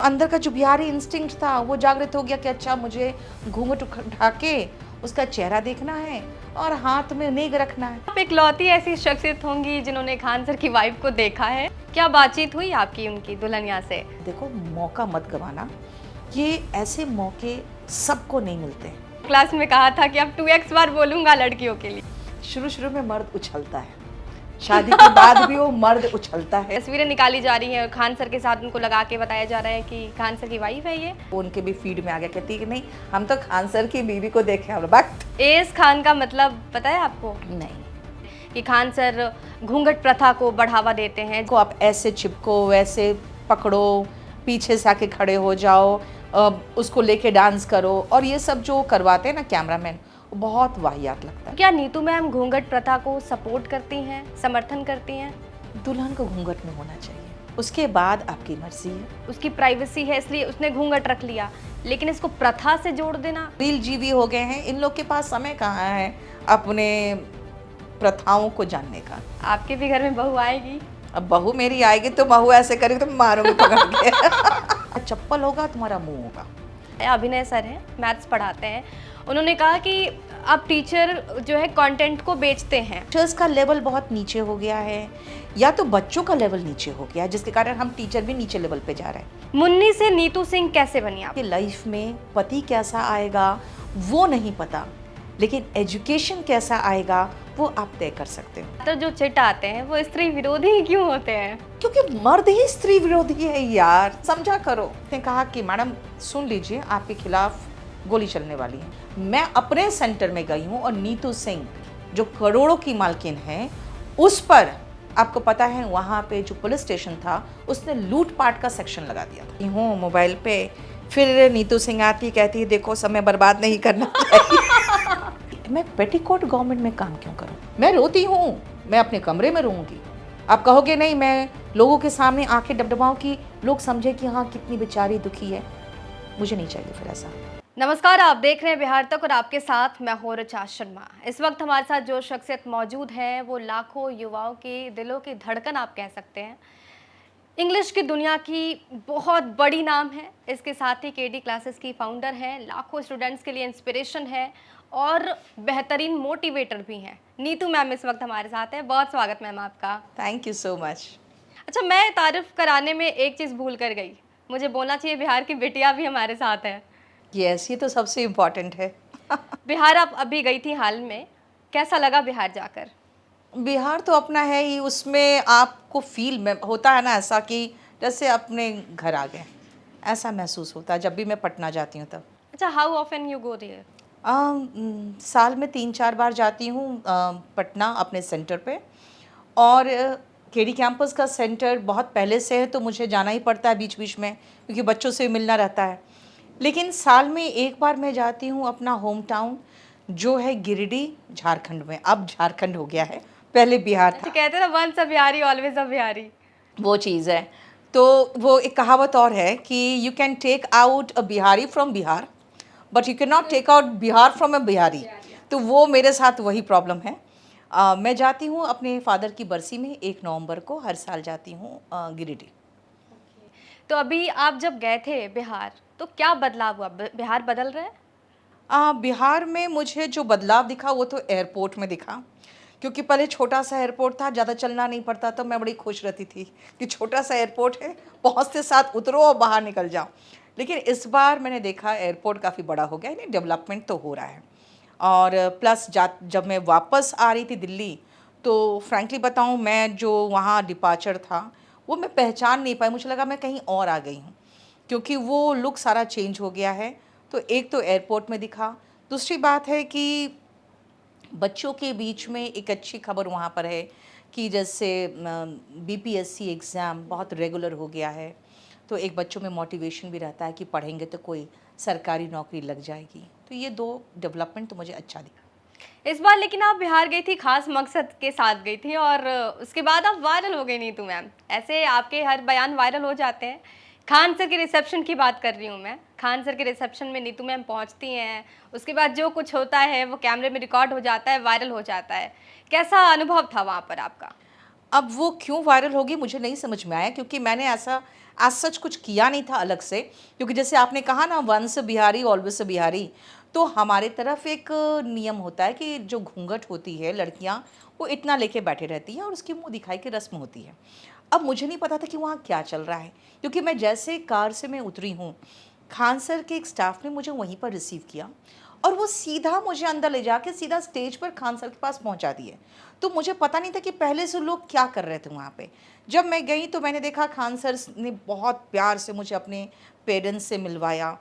अंदर का जो बिहारी इंस्टिंक्ट था वो जागृत हो गया कि अच्छा मुझे घूंघट उठा के उसका चेहरा देखना है और हाथ में नेग रखना है। आप इकलौती ऐसी शख्सियत होंगी जिन्होंने खान सर की वाइफ को देखा है। क्या बातचीत हुई आपकी उनकी दुल्हनिया से? देखो, मौका मत गवाना, ये ऐसे मौके सबको नहीं मिलते। क्लास में कहा था कि अब 2x बार बोलूंगा लड़कियों के लिए। शुरू शुरू में मर्द उछलता है, शादी के बाद भी वो मर्द उछलता है। तस्वीरें निकाली जा रही हैं और खान सर के साथ उनको लगा के बताया जा रहा है कि खान सर की वाइफ है ये। उनके भी फीड में आ गया, कहती है कि नहीं हम तो खान सर की बीवी को देखे। हम वक्त एस खान का मतलब पता है आपको? नहीं कि खान सर घूंघट प्रथा को बढ़ावा देते हैं। को आप ऐसे चिपको, वैसे पकड़ो, पीछे से आके खड़े हो जाओ, उसको लेके डांस करो, और ये सब जो करवाते हैं ना कैमरामैन, वो बहुत वाहियात लगता है। क्या नीतू मैम घूंघट प्रथा को सपोर्ट करती हैं, समर्थन करती हैं? दुल्हन को घूंघट में होना चाहिए, उसके बाद आपकी मर्जी है। उसकी प्राइवेसी है इसलिए उसने घूंघट रख लिया, लेकिन इसको प्रथा से जोड़ देना। रील जीवी हो गए हैं, इन लोग के पास समय कहाँ है अपने प्रथाओं को जानने का। आपके भी घर में बहू आएगी? अब बहू मेरी आएगी तो बहू ऐसे करेगी तो मारूंगी पकड़ के। चप्पल होगा तुम्हारा मुंह होगा। अभिनय सर हैं, मैथ्स पढ़ाते हैं। उन्होंने कहा कि अब टीचर जो है कंटेंट को बेचते हैं। टीचर्स का लेवल बहुत नीचे हो गया है, या तो बच्चों का लेवल नीचे हो गया है, जिसके कारण हम टीचर भी नीचे लेवल पे जा रहे हैं। मुन्नी से नीतू सिंह कैसे बनी आप? कि लाइफ में पति कैसा आएगा वो नहीं पता, लेकिन एजुकेशन कैसा आएगा वो आप तय कर सकते हो। तो जो चिट आते हैं वो स्त्री विरोधी क्यों होते हैं? क्योंकि मर्द ही स्त्री विरोधी है यार, समझा करो। उसने कहा कि मैडम सुन लीजिए, आपके खिलाफ गोली चलने वाली है। मैं अपने सेंटर में गई हूँ और नीतू सिंह जो करोड़ों की मालकिन है, उस पर आपको पता है वहाँ पे जो पुलिस स्टेशन था उसने लूटपाट का सेक्शन लगा दिया था। हूँ मोबाइल पे, फिर नीतू सिंह आती कहती है देखो समय बर्बाद नहीं करना चाहिए। मैं पेटीकोट गवर्नमेंट में काम क्यों करूँ? मैं रोती हूँ, मैं अपने कमरे में रोऊंगी। आप कहोगे नहीं मैं लोगों के सामने आंखें डबडबाऊं कि लोग समझे कि हाँ कितनी बेचारी दुखी है। मुझे नहीं चाहिए फिर ऐसा। नमस्कार, आप देख रहे हैं बिहार तक और आपके साथ मैं हूं ऋचा शर्मा। इस वक्त हमारे साथ जो शख्सियत मौजूद है वो लाखों युवाओं के दिलों की धड़कन आप कह सकते हैं। इंग्लिश की दुनिया की बहुत बड़ी नाम है। इसके साथ ही केडी क्लासेस की फाउंडर हैं, लाखों स्टूडेंट्स के लिए इंस्पिरेशन है और बेहतरीन मोटिवेटर भी हैं। नीतू मैम इस वक्त हमारे साथ है। बहुत स्वागत मैम आपका। Thank you so much. अच्छा, मैं तारीफ कराने में एक चीज़ भूल कर गई, मुझे बोलना चाहिए बिहार की बिटिया भी हमारे साथ है। यस, ये तो सबसे इम्पोर्टेंट है। बिहार आप अभी गई थी हाल में, कैसा लगा बिहार जाकर? बिहार तो अपना है ही, उसमें आपको फील में होता है ना ऐसा कि जैसे अपने घर आ गए, ऐसा महसूस होता है जब भी मैं पटना जाती हूँ तब। अच्छा, how often you go there? साल में 3-4 बार जाती हूँ पटना अपने सेंटर पे। और केडी कैंपस का सेंटर बहुत पहले से है तो मुझे जाना ही पड़ता है बीच बीच में, क्योंकि बच्चों से मिलना रहता है। लेकिन साल में एक बार मैं जाती हूँ अपना होम टाउन जो है गिरिडीह, झारखंड में। अब झारखंड हो गया है, पहले बिहार था। कहते हैं ना, once a Bihari always a Bihari. वो चीज़ है। तो वो एक कहावत और है कि you can take out a Bihari from Bihar but you can not take out Bihar from a Bihari. तो वो मेरे साथ वही प्रॉब्लम है। मैं जाती हूँ अपने फादर की बरसी में, 1 नवंबर को हर साल जाती हूँ गिरिडीह। तो अभी आप जब गए थे बिहार तो क्या बदलाव हुआ? बिहार बदल रहा है? बिहार में मुझे जो बदलाव दिखा वो तो एयरपोर्ट में दिखा, क्योंकि पहले छोटा सा एयरपोर्ट था, ज़्यादा चलना नहीं पड़ता, तो मैं बड़ी खुश रहती थी कि छोटा सा एयरपोर्ट है, पहुँचते साथ उतरो और बाहर निकल जाओ। लेकिन इस बार मैंने देखा एयरपोर्ट काफ़ी बड़ा हो गया है, यानी डेवलपमेंट तो हो रहा है। और प्लस जब मैं वापस आ रही थी दिल्ली, तो फ्रैंकली बताऊँ, मैं जो वहाँ डिपार्चर था वो मैं पहचान नहीं पाई। मुझे लगा मैं कहीं और आ गई हूँ, क्योंकि वो लुक सारा चेंज हो गया है। तो एक तो एयरपोर्ट में दिखा, दूसरी बात है कि बच्चों के बीच में एक अच्छी खबर वहाँ पर है कि जैसे बीपीएससी एग्ज़ाम बहुत रेगुलर हो गया है, तो एक बच्चों में मोटिवेशन भी रहता है कि पढ़ेंगे तो कोई सरकारी नौकरी लग जाएगी। तो ये 2 डेवलपमेंट तो मुझे अच्छा दिखा। इस बार लेकिन आप बिहार गई थी खास मकसद के साथ गई थी और उसके बाद आप वायरल हो गई नीतू मैम। ऐसे आपके हर बयान वायरल हो जाते हैं। खान सर के रिसेप्शन की बात कर रही हूँ मैं। खान सर के रिसेप्शन में नीतू मैम पहुँचती हैं, उसके बाद जो कुछ होता है वो कैमरे में रिकॉर्ड हो जाता है, वायरल हो जाता है। कैसा अनुभव था वहाँ पर आपका? अब वो क्यों वायरल होगी मुझे नहीं समझ में आया, क्योंकि मैंने ऐसा एज सच कुछ किया नहीं था अलग से। क्योंकि जैसे आपने कहा ना, वंस बिहारी ऑलवेज बिहारी, तो हमारे तरफ एक नियम होता है कि जो घूंघट होती है लड़कियां वो इतना लेके बैठे रहती हैं और उसकी मुंह दिखाई की रस्म होती है। अब मुझे नहीं पता था कि वहाँ क्या चल रहा है, क्योंकि मैं जैसे कार से मैं उतरी हूँ, खान सर के एक स्टाफ ने मुझे वहीं पर रिसीव किया और वो सीधा मुझे अंदर ले जाके सीधा स्टेज पर खान सर के पास पहुंचा दिए। तो मुझे पता नहीं था कि पहले से लोग क्या कर रहे थे वहाँ पे। जब मैं गई तो मैंने देखा खान सर ने बहुत प्यार से मुझे अपने पेरेंट्स से मिलवाया।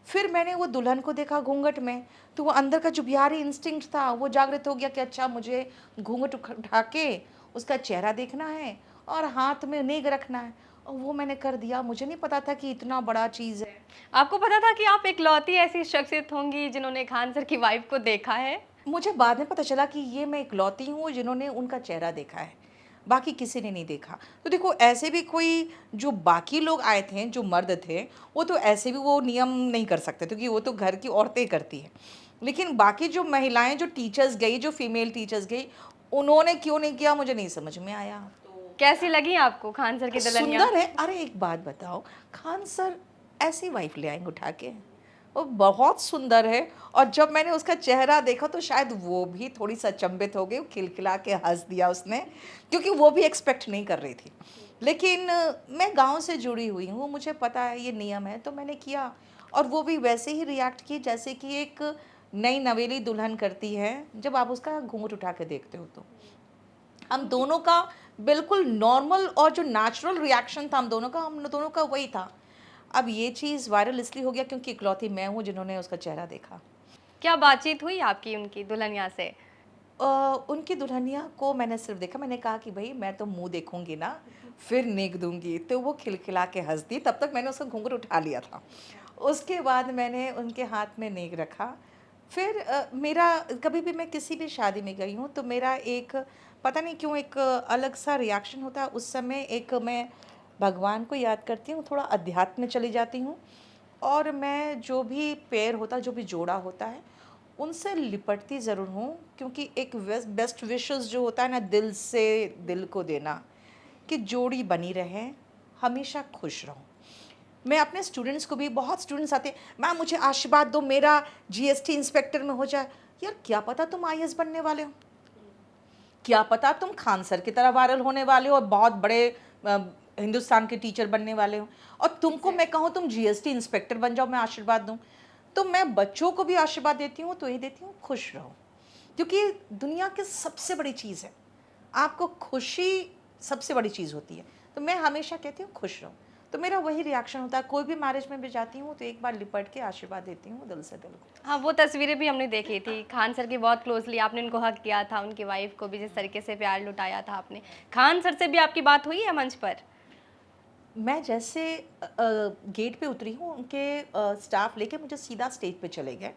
फिर मैंने वो दुल्हन को देखा घूंघट में, तो वो अंदर का जो बिहारी इंस्टिंक्ट था वो जागृत हो गया कि अच्छा मुझे घूंघट उठा के उसका चेहरा देखना है और हाथ में नेग रखना है, और वो मैंने कर दिया। मुझे नहीं पता था कि इतना बड़ा चीज़ है। आपको पता था कि आप इकलौती ऐसी शख्सियत होंगी जिन्होंने खान सर की वाइफ को देखा है? मुझे बाद में पता चला कि ये मैं इकलौती हूँ जिन्होंने उनका चेहरा देखा है, बाकी किसी ने नहीं देखा। तो देखो ऐसे भी कोई जो बाकी लोग आए थे जो मर्द थे, वो तो ऐसे भी वो नियम नहीं कर सकते, क्योंकि वो तो घर की औरतें करती हैं। लेकिन बाकी जो महिलाएं, जो टीचर्स गई, जो फीमेल टीचर्स गई, उन्होंने क्यों नहीं किया मुझे नहीं समझ में आया। कैसी लगी आपको खान सर की दुल्हनिया? सुंदर है। अरे एक बात बताओ, खान सर ऐसी वाइफ ले आएंगे उठा के, वो बहुत सुंदर है। और जब मैंने उसका चेहरा देखा तो शायद वो भी थोड़ी सी अचंभित हो गई, खिलखिला के हंस दिया उसने, क्योंकि वो भी एक्सपेक्ट नहीं कर रही थी। लेकिन मैं गांव से जुड़ी हुई हूँ, मुझे पता है ये नियम है, तो मैंने किया। और वो भी वैसे ही रिएक्ट की जैसे कि एक नई नवेली दुल्हन करती है जब आप उसका घूंघट उठा के देखते हो। तो हम दोनों का बिल्कुल नॉर्मल और जो नेचुरल रिएक्शन था हम दोनों का वही था। अब ये चीज़ वायरल इसलिए हो गया क्योंकि इकलौती मैं हूँ जिन्होंने उसका चेहरा देखा। क्या बातचीत हुई आपकी उनकी दुल्हनिया से? उनकी दुल्हनिया को मैंने सिर्फ देखा, मैंने कहा कि भाई मैं तो मुंह देखूंगी ना, फिर नेक दूंगी। तो वो खिलखिला के हंस दी, तब तक मैंने उसका घूंघट उठा लिया था। उसके बाद मैंने उनके हाथ में नेक रखा। फिर मेरा कभी भी मैं किसी भी शादी में गई हूँ तो मेरा एक पता नहीं क्यों एक अलग सा रिएक्शन होता है उस समय। एक मैं भगवान को याद करती हूँ, थोड़ा अध्यात्म में चली जाती हूँ, और मैं जो भी पेयर होता है, जो भी जोड़ा होता है, उनसे लिपटती ज़रूर हूँ। क्योंकि एक बेस्ट विशेस जो होता है ना, दिल से दिल को देना, कि जोड़ी बनी रहे, हमेशा खुश रहो। मैं अपने स्टूडेंट्स को भी, बहुत स्टूडेंट्स आते हैं, मैम मुझे आशीर्वाद दो मेरा जीएसटी इंस्पेक्टर में हो जाए। यार क्या पता तुम आईएएस बनने वाले हो, क्या पता तुम खान सर की तरह वायरल होने वाले हो और बहुत बड़े अ, हिंदुस्तान के टीचर बनने वाले हो, और तुमको मैं कहूँ तुम जीएसटी इंस्पेक्टर बन जाओ, मैं आशीर्वाद दूँ। तो मैं बच्चों को भी आशीर्वाद देती हूँ, तो ये देती हूँ खुश रहो, क्योंकि दुनिया की सबसे बड़ी चीज़ है, आपको खुशी सबसे बड़ी चीज़ होती है। तो मैं हमेशा कहती हूँ खुश रहो। तो मेरा वही रिएक्शन होता है, कोई भी मैरिज में भी जाती हूँ तो एक बार लिपट के आशीर्वाद देती हूँ दिल से दिल को। हाँ, वो तस्वीरें भी हमने देखी थी। खान सर की बहुत क्लोज़ली आपने उनको हग किया था, उनकी वाइफ़ को भी जिस तरीके से प्यार लुटाया था आपने। खान सर से भी आपकी बात हुई है मंच पर? मैं जैसे गेट पे उतरी हूँ, उनके स्टाफ लेके मुझे सीधा स्टेज पे चले गए।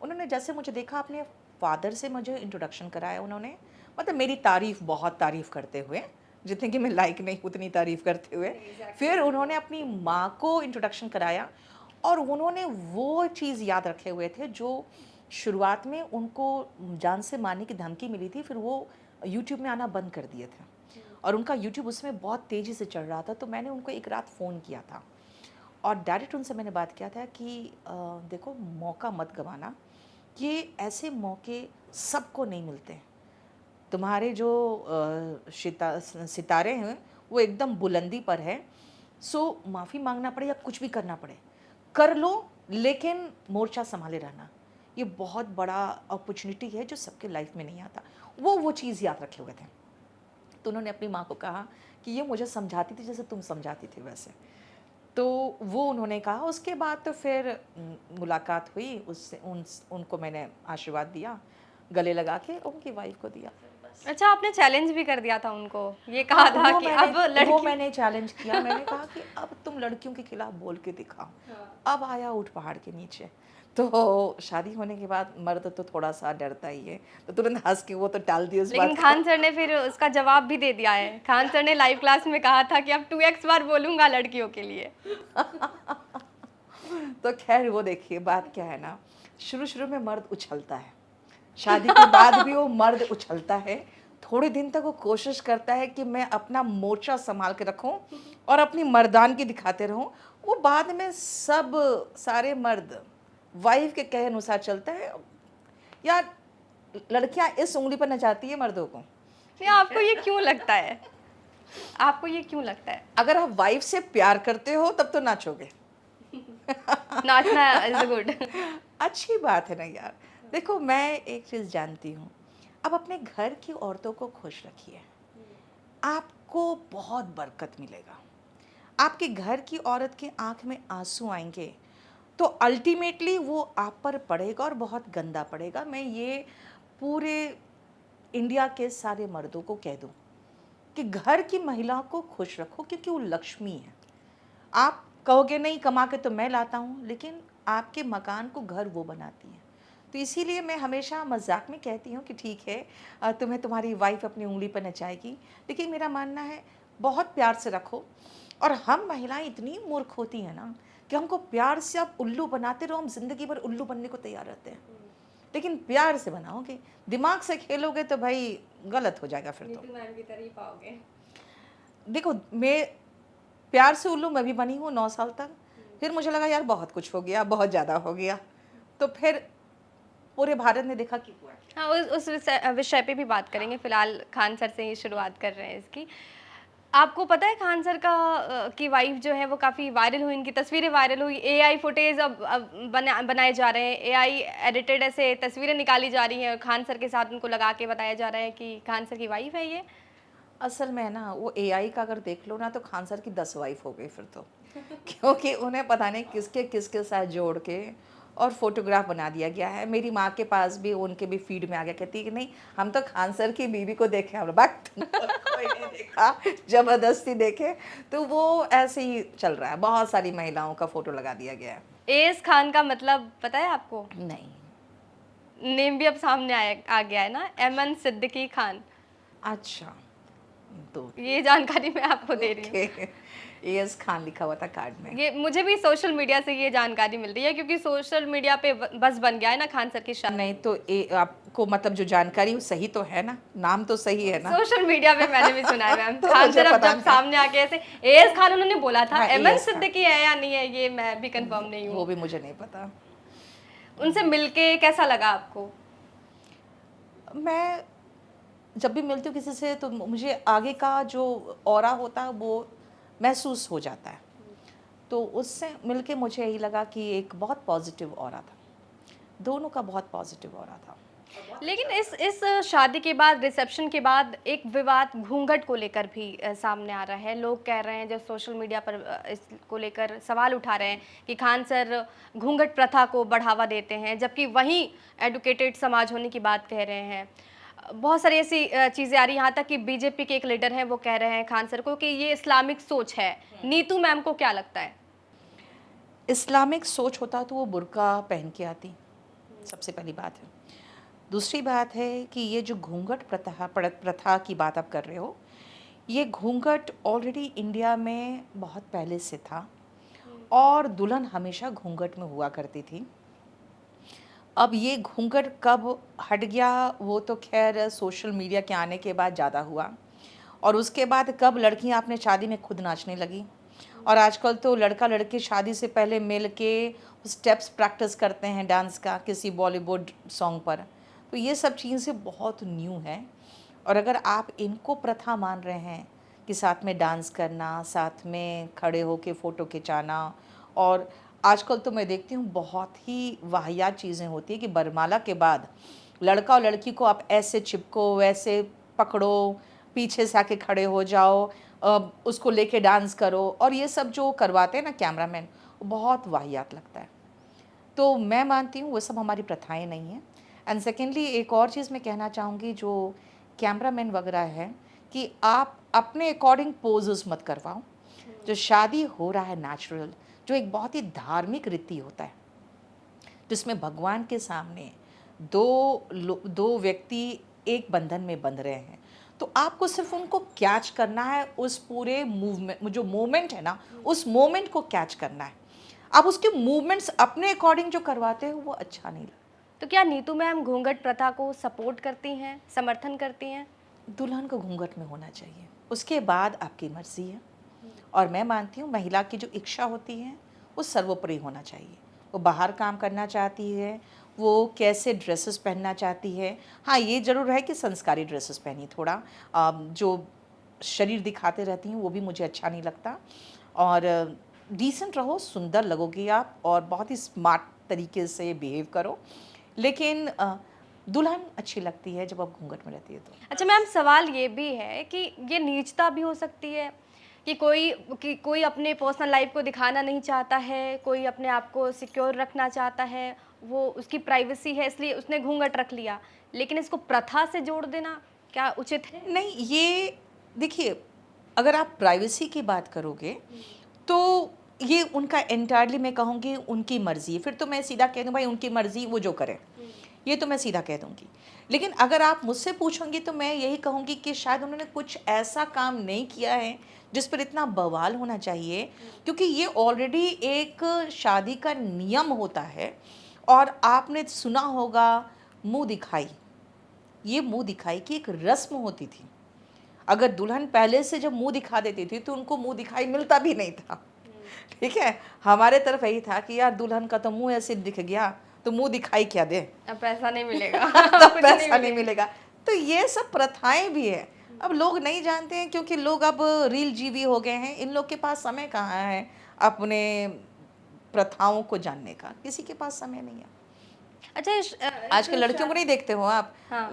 उन्होंने जैसे मुझे देखा, अपने फादर से मुझे इंट्रोडक्शन कराया उन्होंने, मतलब मेरी तारीफ़, बहुत तारीफ़ करते हुए, जितने कि मैं लायक नहीं उतनी तारीफ़ करते हुए। फिर उन्होंने अपनी माँ को इंट्रोडक्शन कराया, और उन्होंने वो चीज़ याद रखे हुए थे जो शुरुआत में उनको जान से मारने की धमकी मिली थी, फिर वो यूट्यूब में आना बंद कर दिए थे, और उनका यूट्यूब उस समय बहुत तेज़ी से चल रहा था। तो मैंने उनको एक रात फ़ोन किया था और डायरेक्ट उनसे मैंने बात किया था कि देखो मौका मत गंवाना, ये ऐसे मौके सबको नहीं मिलते हैं। तुम्हारे जो सितारे हैं वो एकदम बुलंदी पर है। सो माफ़ी मांगना पड़े या कुछ भी करना पड़े कर लो, लेकिन मोर्चा संभाले रहना। ये बहुत बड़ा अपॉर्चुनिटी है जो सबके लाइफ में नहीं आता। वो चीज़ याद रखे हुए थे। तो उन्होंने अपनी माँ को कहा कि ये मुझे समझाती थी जैसे तुम समझाती थी वैसे। तो वो उन्होंने कहा। उसके बाद तो फिर मुलाकात हुई, उससे उनको मैंने आशीर्वाद दिया, गले लगा के उनकी वाइफ को दिया। अच्छा, आपने चैलेंज भी कर दिया था उनको, ये कहा था कि अब वो लड़की मैंने चैलेंज किया। मैंने कहा कि अब तुम लड़कियों के खिलाफ बोल के दिखाओ। अब आया ऊँट पहाड़ के नीचे। तो शादी होने के बाद मर्द तो थोड़ा सा डरता ही है, तो तुरंत हंस के वो तो टाल दिया उस लेकिन बात को। खान सर ने फिर उसका जवाब भी दे दिया है। खान सर ने लाइव क्लास में कहा था कि अब 2x बार बोलूँगा लड़कियों के लिए। तो खैर वो देखिए बात क्या है ना, शुरू शुरू में मर्द उछलता है, शादी के बाद भी वो मर्द उछलता है, थोड़े दिन तक वो कोशिश करता है कि मैं अपना मोर्चा संभाल के रखूं और अपनी मर्दानगी दिखाते रहूं। वो बाद में सब सारे मर्द वाइफ के कहे अनुसार चलता है। यार, लड़कियां इस उंगली पर नचाती है मर्दों को। नहीं, आपको ये क्यों लगता है? आपको ये क्यों लगता है? अगर आप वाइफ से प्यार करते हो तब तो नाचोगे। नाचना इज गुड। अच्छी बात है ना यार। देखो, मैं एक चीज़ जानती हूँ, अब अपने घर की औरतों को खुश रखिए, आपको बहुत बरकत मिलेगा। आपके घर की औरत की आंख में आंसू आएंगे तो अल्टीमेटली वो आप पर पड़ेगा और बहुत गंदा पड़ेगा। मैं ये पूरे इंडिया के सारे मर्दों को कह दूं कि घर की महिला को खुश रखो, क्योंकि वो लक्ष्मी है। आप कहोगे नहीं, कमा के तो मैं लाता हूँ, लेकिन आपके मकान को घर वो बनाती है। तो इसीलिए मैं हमेशा मजाक में कहती हूँ कि ठीक है, तुम्हें तुम्हारी वाइफ अपनी उंगली पर नचाएगी, लेकिन मेरा मानना है बहुत प्यार से रखो। और हम महिलाएं इतनी मूर्ख होती हैं ना कि हमको प्यार से आप उल्लू बनाते रहो, हम जिंदगी भर उल्लू बनने को तैयार रहते हैं। लेकिन प्यार से बनाओगे, दिमाग से खेलोगे तो भाई गलत हो जाएगा फिर तो। मैम की तरह ही पाओगे। देखो, मैं प्यार से उल्लू मैं भी बनी हूँ 9 साल तक। फिर मुझे लगा यार बहुत कुछ हो गया, बहुत ज़्यादा हो गया, तो फिर पूरे भारत ने देखा कि हुआ क्या। हाँ, उस विषय पे भी बात करेंगे। फिलहाल खान सर से ही शुरुआत कर रहे हैं इसकी। आपको पता है खान सर का की वाइफ जो है वो काफ़ी वायरल हुई, इनकी तस्वीरें वायरल हुई। एआई फुटेज अब बनाए जा रहे हैं, एआई एडिटेड ऐसे तस्वीरें निकाली जा रही हैं, खान सर के साथ उनको लगा के बताया जा रहा है कि खान सर की वाइफ है ये। असल में ना, वो एआई का अगर देख लो ना तो खान सर की 10 वाइफ हो गई फिर तो। क्योंकि उन्हें पता नहीं किसके किसके साथ जोड़ के और फोटोग्राफ बना दिया गया है। मेरी माँ के पास भी, उनके भी फीड में आ गया, कहती है कि नहीं, हम तो खान सर की बीवी को देखे, हम वक्त कोई नहीं देखा, जबरदस्ती देखे। तो वो ऐसे ही चल रहा है, बहुत सारी महिलाओं का फोटो लगा दिया गया है। एएस खान का मतलब पता है आपको? नहीं। नेम भी अब सामने आ गया है ना, एमन सिद्दीकी खान। अच्छा, तो ये जानकारी मैं आपको दे रही हूँ। एएस खान लिखा हुआ था कार्ड में। ये मुझे भी सोशल मीडिया से ये जानकारी मिल रही है, क्योंकि सोशल मीडिया पे बस बन गया है ना खान सर की शादी। नहीं तो आपको मतलब जो जानकारी वो सही तो है ना, नाम तो सही है ना। सोशल मीडिया पे मैंने भी सुना है मैम। तो खान मुझे सर अब पता जब नहीं। सामने आके ऐसे एएस खान उन्होंने बोला था, हाँ, एमन AS खान। सिद्दीकी है या नहीं है ये मैं भी कंफर्म नहीं वो हूँ। भी मुझे नहीं पता। उनसे मिलके कैसा लगा आपको? मैं जब भी मिलती हूँ किसी से तो मुझे आगे का जो ऑरा होता है वो महसूस हो जाता है। तो उससे मिलके मुझे यही लगा कि एक बहुत पॉजिटिव ऑरा था, दोनों का बहुत पॉजिटिव ऑरा था। लेकिन इस शादी के बाद, रिसेप्शन के बाद एक विवाद घूंघट को लेकर भी सामने आ रहा है। लोग कह रहे हैं, जो सोशल मीडिया पर इसको लेकर सवाल उठा रहे हैं कि खान सर घूंघट प्रथा को बढ़ावा देते हैं, जबकि वहीं एडुकेटेड समाज होने की बात कह रहे हैं। बहुत सारी ऐसी चीज़ें आ रही हैं, यहाँ तक कि बीजेपी के एक लीडर हैं, वो कह रहे हैं खान सर को कि ये इस्लामिक सोच है। नीतू मैम को क्या लगता है? इस्लामिक सोच होता तो वो बुर्का पहन के आती, सबसे पहली बात है। दूसरी बात है कि ये जो घूंघट प्रथा की बात आप कर रहे हो, ये घूंघट ऑलरेडी इंडिया में बहुत पहले से था और दुल्हन हमेशा घूंघट में हुआ करती थी। अब ये घूंघट कब हट गया वो तो खैर सोशल मीडिया के आने के बाद ज़्यादा हुआ, और उसके बाद कब लड़कियां अपने शादी में खुद नाचने लगी। और आजकल तो लड़का लड़की शादी से पहले मिल के स्टेप्स प्रैक्टिस करते हैं डांस का किसी बॉलीवुड सॉन्ग पर। तो ये सब चीज़ें बहुत न्यू हैं, और अगर आप इनको प्रथा मान रहे हैं कि साथ में डांस करना, साथ में खड़े होके फ़ोटो खिंचाना, और आजकल तो मैं देखती हूँ बहुत ही वाहियात चीज़ें होती है कि बरमाला के बाद लड़का और लड़की को आप ऐसे चिपको, वैसे पकड़ो, पीछे से आके खड़े हो जाओ, उसको लेके डांस करो, और ये सब जो करवाते हैं ना कैमरामैन, वो बहुत वाहियात लगता है। तो मैं मानती हूँ वो सब हमारी प्रथाएं नहीं हैं। एंड सेकेंडली एक और चीज़ मैं कहना चाहूँगी, जो कैमरामैन वगैरह है, कि आप अपने अकॉर्डिंग पोजेस मत करवाओ। जो शादी हो रहा है नेचुरल, जो एक बहुत ही धार्मिक रीति होता है, जिसमें भगवान के सामने दो व्यक्ति एक बंधन में बंध रहे हैं, तो आपको सिर्फ उनको कैच करना है, उस पूरे मूवमेंट, जो मोमेंट है ना, उस मोमेंट को कैच करना है। आप उसके मूवमेंट्स अपने अकॉर्डिंग जो करवाते हो वो अच्छा नहीं लगता। तो क्या नीतू मैम घूंघट प्रथा को सपोर्ट करती हैं, समर्थन करती हैं? दुल्हन को घूंघट में होना चाहिए, उसके बाद आपकी मर्जी है। और मैं मानती हूँ महिला की जो इच्छा होती है वो सर्वोपरि होना चाहिए। वो बाहर काम करना चाहती है, वो कैसे ड्रेसेस पहनना चाहती है। हाँ, ये ज़रूर है कि संस्कारी ड्रेसेस पहनी, थोड़ा जो शरीर दिखाते रहती हैं वो भी मुझे अच्छा नहीं लगता। और डिसेंट रहो, सुंदर लगोगी आप, और बहुत ही स्मार्ट तरीके से बिहेव करो। लेकिन दुल्हन अच्छी लगती है जब आप घूंघट में रहती है तो। अच्छा मैम, सवाल ये भी है कि ये नीचता भी हो सकती है कि कोई अपने पर्सनल लाइफ को दिखाना नहीं चाहता है, कोई अपने आप को सिक्योर रखना चाहता है, वो उसकी प्राइवेसी है इसलिए उसने घूंघट रख लिया, लेकिन इसको प्रथा से जोड़ देना क्या उचित है? नहीं, ये देखिए, अगर आप प्राइवेसी की बात करोगे तो ये उनका एंटायरली, मैं कहूँगी उनकी मर्ज़ी है। फिर तो मैं सीधा कह दूँ भाई उनकी मर्ज़ी, वो जो करें, ये तो मैं सीधा कह दूँगी। लेकिन अगर आप मुझसे पूछोंगी तो मैं यही कहूँगी कि शायद उन्होंने कुछ ऐसा काम नहीं किया है जिस पर इतना बवाल होना चाहिए, क्योंकि ये ऑलरेडी एक शादी का नियम होता है। और आपने सुना होगा मुँह दिखाई, ये मुँह दिखाई की एक रस्म होती थी। अगर दुल्हन पहले से जब मुँह दिखा देती थी तो उनको मुँह दिखाई मिलता भी नहीं था। ठीक है, हमारे तरफ यही था कि यार दुल्हन का तो मुँह ऐसे दिख गया तो मुँह दिखाई क्या दे। अब पैसा नहीं मिलेगा। तो कुछ पैसा नहीं मिलेगा। मिलेगा। तो ये सब प्रथाएं भी है। अब लोग नहीं जानते हैं क्योंकि लोग अब रील जीवी हो गए हैं। इन लोग के पास समय कहाँ है अपने प्रथाओं को जानने का, किसी के पास समय नहीं है। अच्छा आज के लड़कियों को नहीं देखते हो आप, हाँ।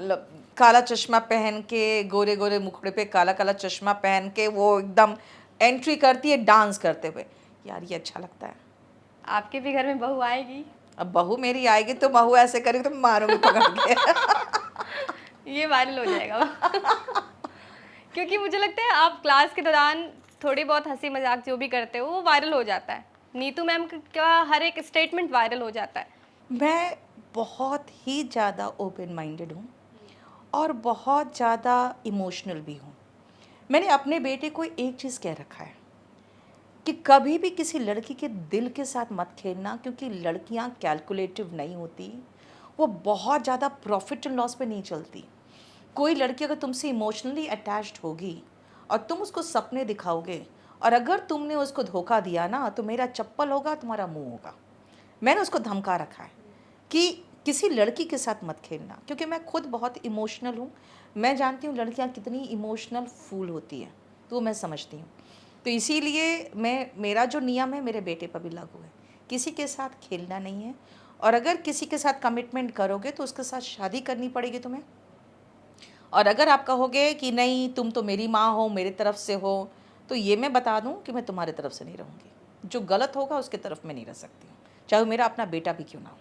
काला चश्मा पहन के, गोरे गोरे मुखड़े पे काला काला चश्मा पहन के वो एकदम एंट्री करती है डांस करते हुए। यार ये अच्छा लगता है। आपके भी घर में बहू आएगी? अब बहू मेरी आएगी तो बहू ऐसे करेगी तो मारूंगी पकड़ के। ये वायरल हो जाएगा। क्योंकि मुझे लगता है आप क्लास के दौरान थोड़ी बहुत हंसी मजाक जो भी करते हो वो वायरल हो जाता है। नीतू मैम का हर एक स्टेटमेंट वायरल हो जाता है। मैं बहुत ही ज़्यादा ओपन माइंडेड हूँ और बहुत ज़्यादा इमोशनल भी हूँ। मैंने अपने बेटे को एक चीज़ कह रखा है कि कभी भी किसी लड़की के दिल के साथ मत खेलना, क्योंकि लड़कियाँ कैलकुलेटिव नहीं होती, वो बहुत ज़्यादा प्रॉफिट एंड लॉस पे नहीं चलती। कोई लड़की अगर तुमसे इमोशनली अटैच्ड होगी और तुम उसको सपने दिखाओगे और अगर तुमने उसको धोखा दिया ना तो मेरा चप्पल होगा, तुम्हारा मुंह होगा। मैंने उसको धमका रखा है कि किसी लड़की के साथ मत खेलना, क्योंकि मैं खुद बहुत इमोशनल हूँ। मैं जानती हूँ लड़कियाँ कितनी इमोशनल फूल होती हैं, तो मैं समझती हूँ। तो इसीलिए मेरा जो नियम है मेरे बेटे पर भी लागू है, किसी के साथ खेलना नहीं है। और अगर किसी के साथ कमिटमेंट करोगे तो उसके साथ शादी करनी पड़ेगी तुम्हें। और अगर आप कहोगे कि नहीं तुम तो मेरी माँ हो, मेरी तरफ से हो, तो ये मैं बता दूं कि मैं तुम्हारी तरफ से नहीं रहूँगी। जो गलत होगा उसके तरफ मैं नहीं रह सकती हूँ, चाहे वो मेरा अपना बेटा भी क्यों ना हो।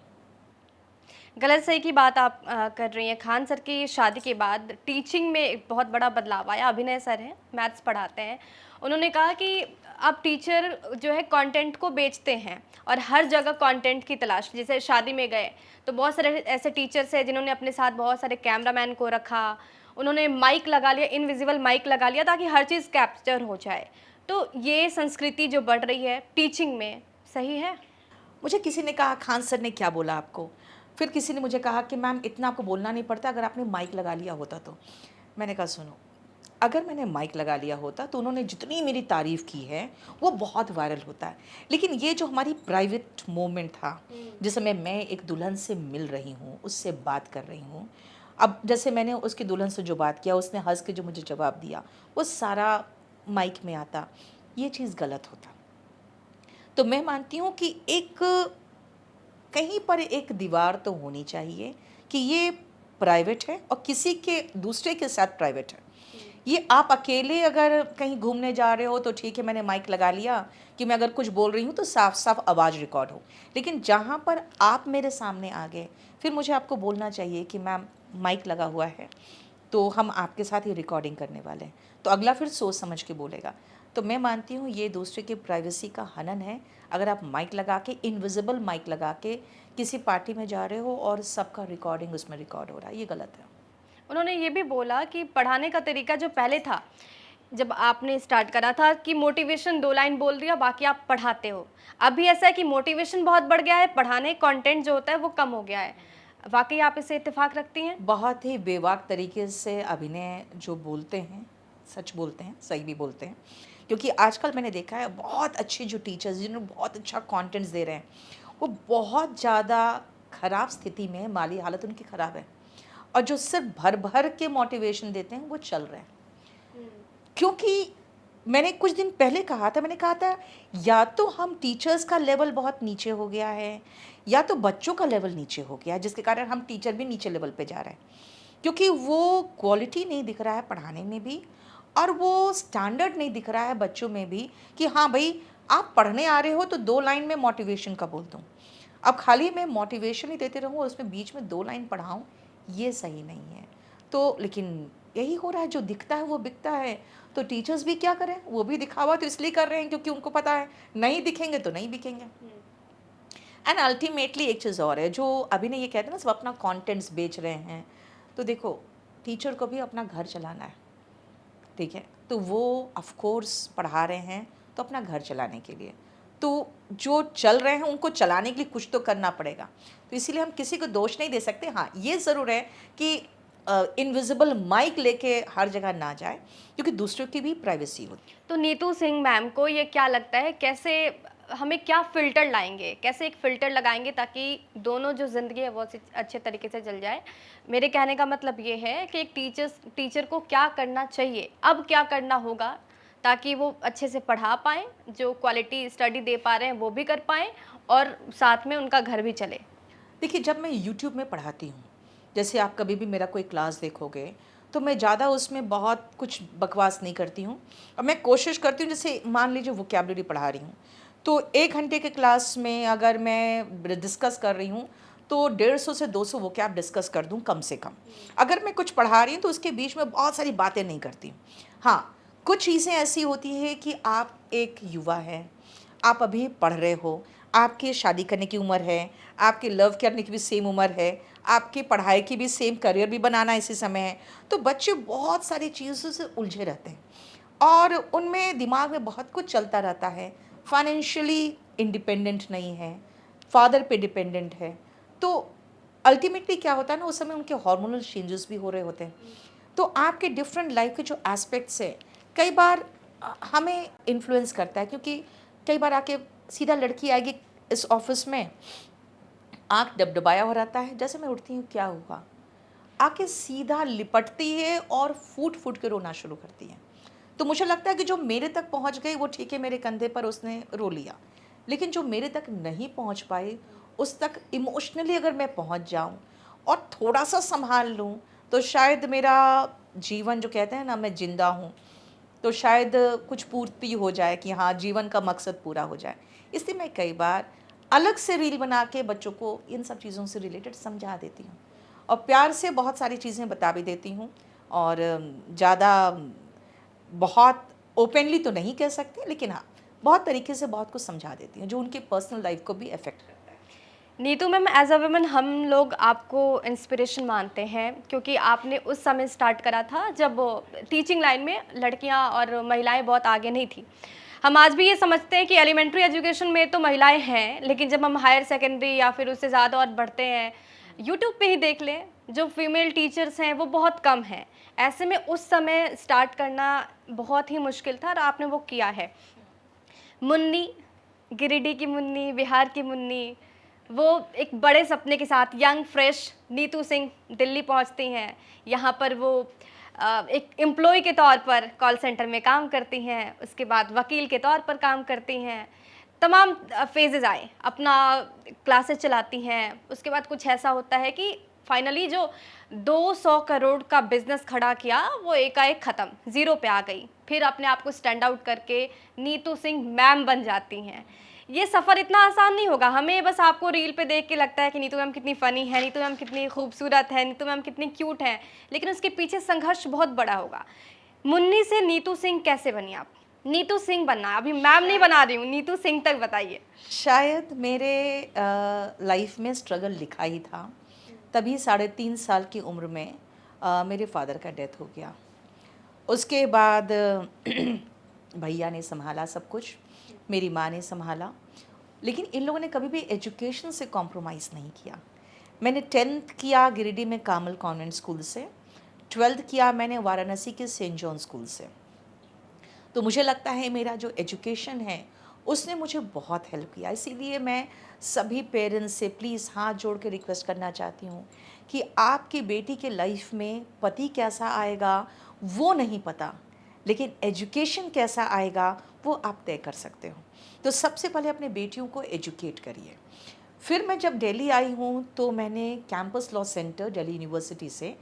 गलत सही की बात आप कर रही हैं। खान सर की शादी के बाद टीचिंग में एक बहुत बड़ा बदलाव आया। अभिनय सर हैं, मैथ्स पढ़ाते हैं। उन्होंने कहा कि अब टीचर जो है कंटेंट को बेचते हैं और हर जगह कंटेंट की तलाश। जैसे शादी में गए तो बहुत सारे ऐसे टीचर्स हैं जिन्होंने अपने साथ बहुत सारे कैमरामैन को रखा, उन्होंने माइक लगा लिया, इनविजिबल माइक लगा लिया ताकि हर चीज़ कैप्चर हो जाए। तो ये संस्कृति जो बढ़ रही है टीचिंग में, सही है? मुझे किसी ने कहा खान सर ने क्या बोला आपको, फिर किसी ने मुझे कहा कि मैम इतना आपको बोलना नहीं पड़ता, अगर आपने माइक लगा लिया होता तो। मैंने कहा सुनो, अगर मैंने माइक लगा लिया होता तो उन्होंने जितनी मेरी तारीफ़ की है वो बहुत वायरल होता है। लेकिन ये जो हमारी प्राइवेट मोमेंट था, जिस समय मैं एक दुल्हन से मिल रही हूँ, उससे बात कर रही हूँ, अब जैसे मैंने उसकी दुल्हन से जो बात किया, उसने हंस के जो मुझे जवाब दिया, वो सारा माइक में आता, ये चीज़ गलत होता। तो मैं मानती हूँ कि एक कहीं पर एक दीवार तो होनी चाहिए कि ये प्राइवेट है और किसी के दूसरे के साथ प्राइवेट है। ये आप अकेले अगर कहीं घूमने जा रहे हो तो ठीक है, मैंने माइक लगा लिया कि मैं अगर कुछ बोल रही हूँ तो साफ साफ आवाज़ रिकॉर्ड हो। लेकिन जहाँ पर आप मेरे सामने आ गए, फिर मुझे आपको बोलना चाहिए कि मैम माइक लगा हुआ है तो हम आपके साथ ही रिकॉर्डिंग करने वाले हैं, तो अगला फिर सोच समझ के बोलेगा। तो मैं मानती हूँ ये दूसरे की प्राइवेसी का हनन है। अगर आप माइक लगा के, इनविजिबल माइक लगा के किसी पार्टी में जा रहे हो और सबका रिकॉर्डिंग उसमें रिकॉर्ड हो रहा है, ये गलत है। उन्होंने ये भी बोला कि पढ़ाने का तरीका जो पहले था, जब आपने स्टार्ट करा था कि मोटिवेशन 2 लाइन बोल दिया बाकी आप पढ़ाते हो। अभी ऐसा है कि मोटिवेशन बहुत बढ़ गया है, पढ़ाने कंटेंट जो होता है वो कम हो गया है। वाकई आप इससे इत्तेफाक रखती हैं? बहुत ही बेबाक तरीके से अभिनय जो बोलते हैं, सच बोलते हैं, सही भी बोलते हैं। क्योंकि आजकल मैंने देखा है बहुत अच्छे जो टीचर्स जिन्होंने बहुत अच्छा कंटेंट्स दे रहे हैं, वो बहुत ज़्यादा ख़राब स्थिति में हैं, माली हालत उनकी ख़राब है। और जो सिर्फ भर-भर के मोटिवेशन देते हैं, वो चल रहे हैं। क्योंकि मैंने कुछ दिन पहले कहा था, मैंने कहा था या तो हम टीचर्स का लेवल बहुत नीचे हो गया है, या तो बच्चों का लेवल नीचे हो गया है, जिसके कारण हम टीचर भी नीचे लेवल पे जा रहे हैं। क्योंकि वो क्वालिटी नहीं दिख रहा है पढ़ाने में भी, और वो स्टैंडर्ड नहीं दिख रहा है बच्चों में भी कि हाँ भाई, आप पढ़ने आ रहे हो तो 2 लाइन में मोटिवेशन का बोल दूँ। अब खाली मैं मोटिवेशन ही देते रहूँ और उसमें बीच में 2 लाइन पढ़ाऊँ, ये सही नहीं है। तो लेकिन यही हो रहा है, जो दिखता है वो बिकता है। तो टीचर्स भी क्या करें, वो भी दिखावा तो इसलिए कर रहे हैं क्योंकि उनको पता है नहीं दिखेंगे तो नहीं बिकेंगे। एंड अल्टीमेटली एक चीज़ और है, जो अभी ने ये कहते हैं ना सब अपना कंटेंट्स बेच रहे हैं। तो देखो, टीचर को भी अपना घर चलाना है, ठीक है? तो वो ऑफ कोर्स पढ़ा रहे हैं तो अपना घर चलाने के लिए। तो जो चल रहे हैं उनको चलाने के लिए कुछ तो करना पड़ेगा। तो इसीलिए हम किसी को दोष नहीं दे सकते। हाँ, ये ज़रूर है कि इनविजिबल माइक लेके हर जगह ना जाए, क्योंकि दूसरों की भी प्राइवेसी होती है। तो नीतू सिंह मैम को ये क्या लगता है, कैसे हमें क्या फ़िल्टर लाएँगे? कैसे एक फ़िल्टर लगाएँगे ताकि दोनों जो ज़िंदगी है वो अच्छे तरीके से चल जाए? मेरे कहने का मतलब ये है कि एक टीचर को क्या करना चाहिए, अब क्या करना होगा ताकि वो अच्छे से पढ़ा पाएँ, जो क्वालिटी स्टडी दे पा रहे हैं वो भी कर पाएँ और साथ में उनका घर भी चले? देखिए, जब मैं यूट्यूब में पढ़ाती हूँ, जैसे आप कभी भी मेरा कोई क्लास देखोगे, तो मैं ज़्यादा उसमें बहुत कुछ बकवास नहीं करती हूँ। और मैं कोशिश करती हूँ, जैसे मान लीजिए वोकैब्युलरी पढ़ा रही हूँ, तो 1 घंटे के क्लास में अगर मैं डिस्कस कर रही हूँ, तो 150 से 200 वोकैब डिस्कस कर दूँ कम से कम। अगर मैं कुछ पढ़ा रही हूँ, तो उसके बीच में बहुत सारी बातें नहीं करती हूँ। हाँ, कुछ चीज़ें ऐसी होती हैं कि आप एक युवा हैं, आप अभी पढ़ रहे हो, आपकी शादी करने की उम्र है, आपकी लव करने की भी सेम उम्र है, आपकी पढ़ाई की भी सेम, करियर भी बनाना इसी समय है। तो बच्चे बहुत सारी चीज़ों से उलझे रहते हैं और उनमें दिमाग में बहुत कुछ चलता रहता है। फाइनेंशियली इंडिपेंडेंट नहीं है, फादर पे डिपेंडेंट है। तो अल्टीमेटली क्या होता है ना, उस समय उनके हार्मोनल चेंजेस भी हो रहे होते हैं। तो आपके डिफरेंट लाइफ के जो एस्पेक्ट्स है, कई बार हमें इन्फ्लुएंस करता है। क्योंकि कई बार आके सीधा लड़की आएगी इस ऑफिस में, आँख डबडबाया हो रहता है, जैसे मैं उठती हूँ क्या हुआ, आके सीधा लिपटती है और फूट-फूट के रोना शुरू करती है। तो मुझे लगता है कि जो मेरे तक पहुँच गई वो ठीक है, मेरे कंधे पर उसने रो लिया। लेकिन जो मेरे तक नहीं पहुँच पाई, उस तक इमोशनली अगर मैं पहुँच जाऊँ और थोड़ा-सा सँभाल लूँ, तो शायद मेरा जीवन, जो कहते हैं ना मैं ज़िंदा हूँ, तो शायद कुछ पूर्ति हो जाए कि हाँ, जीवन का मकसद पूरा हो जाए। इसलिए मैं कई बार अलग से रील बना के बच्चों को इन सब चीज़ों से रिलेटेड समझा देती हूँ और प्यार से बहुत सारी चीज़ें बता भी देती हूँ। और ज़्यादा बहुत ओपनली तो नहीं कह सकती, लेकिन हाँ, बहुत तरीके से बहुत कुछ समझा देती हूँ, जो उनके पर्सनल लाइफ को भी अफ़ेक्ट करता है। Neetu ma'am, as a woman हम लोग आपको इंस्पिरेशन मानते हैं क्योंकि आपने उस समय स्टार्ट करा था जब टीचिंग लाइन में लड़कियां और महिलाएं बहुत आगे नहीं थी। हम आज भी ये समझते हैं कि एलिमेंट्री एजुकेशन में तो महिलाएं हैं, लेकिन जब हम हायर सेकेंडरी या फिर उससे ज़्यादा और बढ़ते हैं, यूट्यूब पे ही देख लें, जो फीमेल टीचर्स हैं वो बहुत कम हैं। ऐसे में उस समय स्टार्ट करना बहुत ही मुश्किल था और आपने वो किया है। मुन्नी, गिरिडीह की मुन्नी, बिहार की मुन्नी, वो एक बड़े सपने के साथ यंग फ्रेश नीतू सिंह दिल्ली पहुंचती हैं। यहाँ पर वो एक एम्प्लॉय के तौर पर कॉल सेंटर में काम करती हैं, उसके बाद वकील के तौर पर काम करती हैं। तमाम फेजेज़ आए, अपना क्लासेस चलाती हैं। उसके बाद कुछ ऐसा होता है कि फाइनली जो 200 करोड़ का बिजनेस खड़ा किया वो एकाएक ख़त्म, ज़ीरो पे आ गई। फिर अपने आप को स्टैंड आउट करके नीतू सिंह मैम बन जाती हैं। ये सफ़र इतना आसान नहीं होगा। हमें बस आपको रील पे देख के लगता है कि नीतू मैम कितनी फ़नी है, नीतू मैम कितनी खूबसूरत है, नीतू मैम कितनी क्यूट है, लेकिन उसके पीछे संघर्ष बहुत बड़ा होगा। मुन्नी से नीतू सिंह कैसे बनी आप? नीतू सिंह बनना है, अभी मैम नहीं बना रही हूँ, नीतू सिंह तक बताइए। शायद मेरे लाइफ में स्ट्रगल लिखा ही था, तभी 3.5 साल की उम्र में मेरे फादर का डेथ हो गया। उसके बाद भैया ने संभाला सब कुछ, मेरी माँ ने संभाला, लेकिन इन लोगों ने कभी भी एजुकेशन से कॉम्प्रोमाइज़ नहीं किया। मैंने 10th किया गिरिडीह में कामल कॉन्वेंट स्कूल से, 12th किया मैंने वाराणसी के सेंट जॉन स्कूल से। तो मुझे लगता है मेरा जो एजुकेशन है उसने मुझे बहुत हेल्प किया। इसीलिए मैं सभी पेरेंट्स से प्लीज़ हाथ जोड़ के रिक्वेस्ट करना चाहती हूँ कि आपकी बेटी के लाइफ में पति कैसा आएगा वो नहीं पता, लेकिन एजुकेशन कैसा आएगा वो आप तय कर सकते हो। तो सबसे पहले अपने बेटियों को एजुकेट करिए। फिर मैं जब दिल्ली आई हूँ तो मैंने campus law centre Delhi university से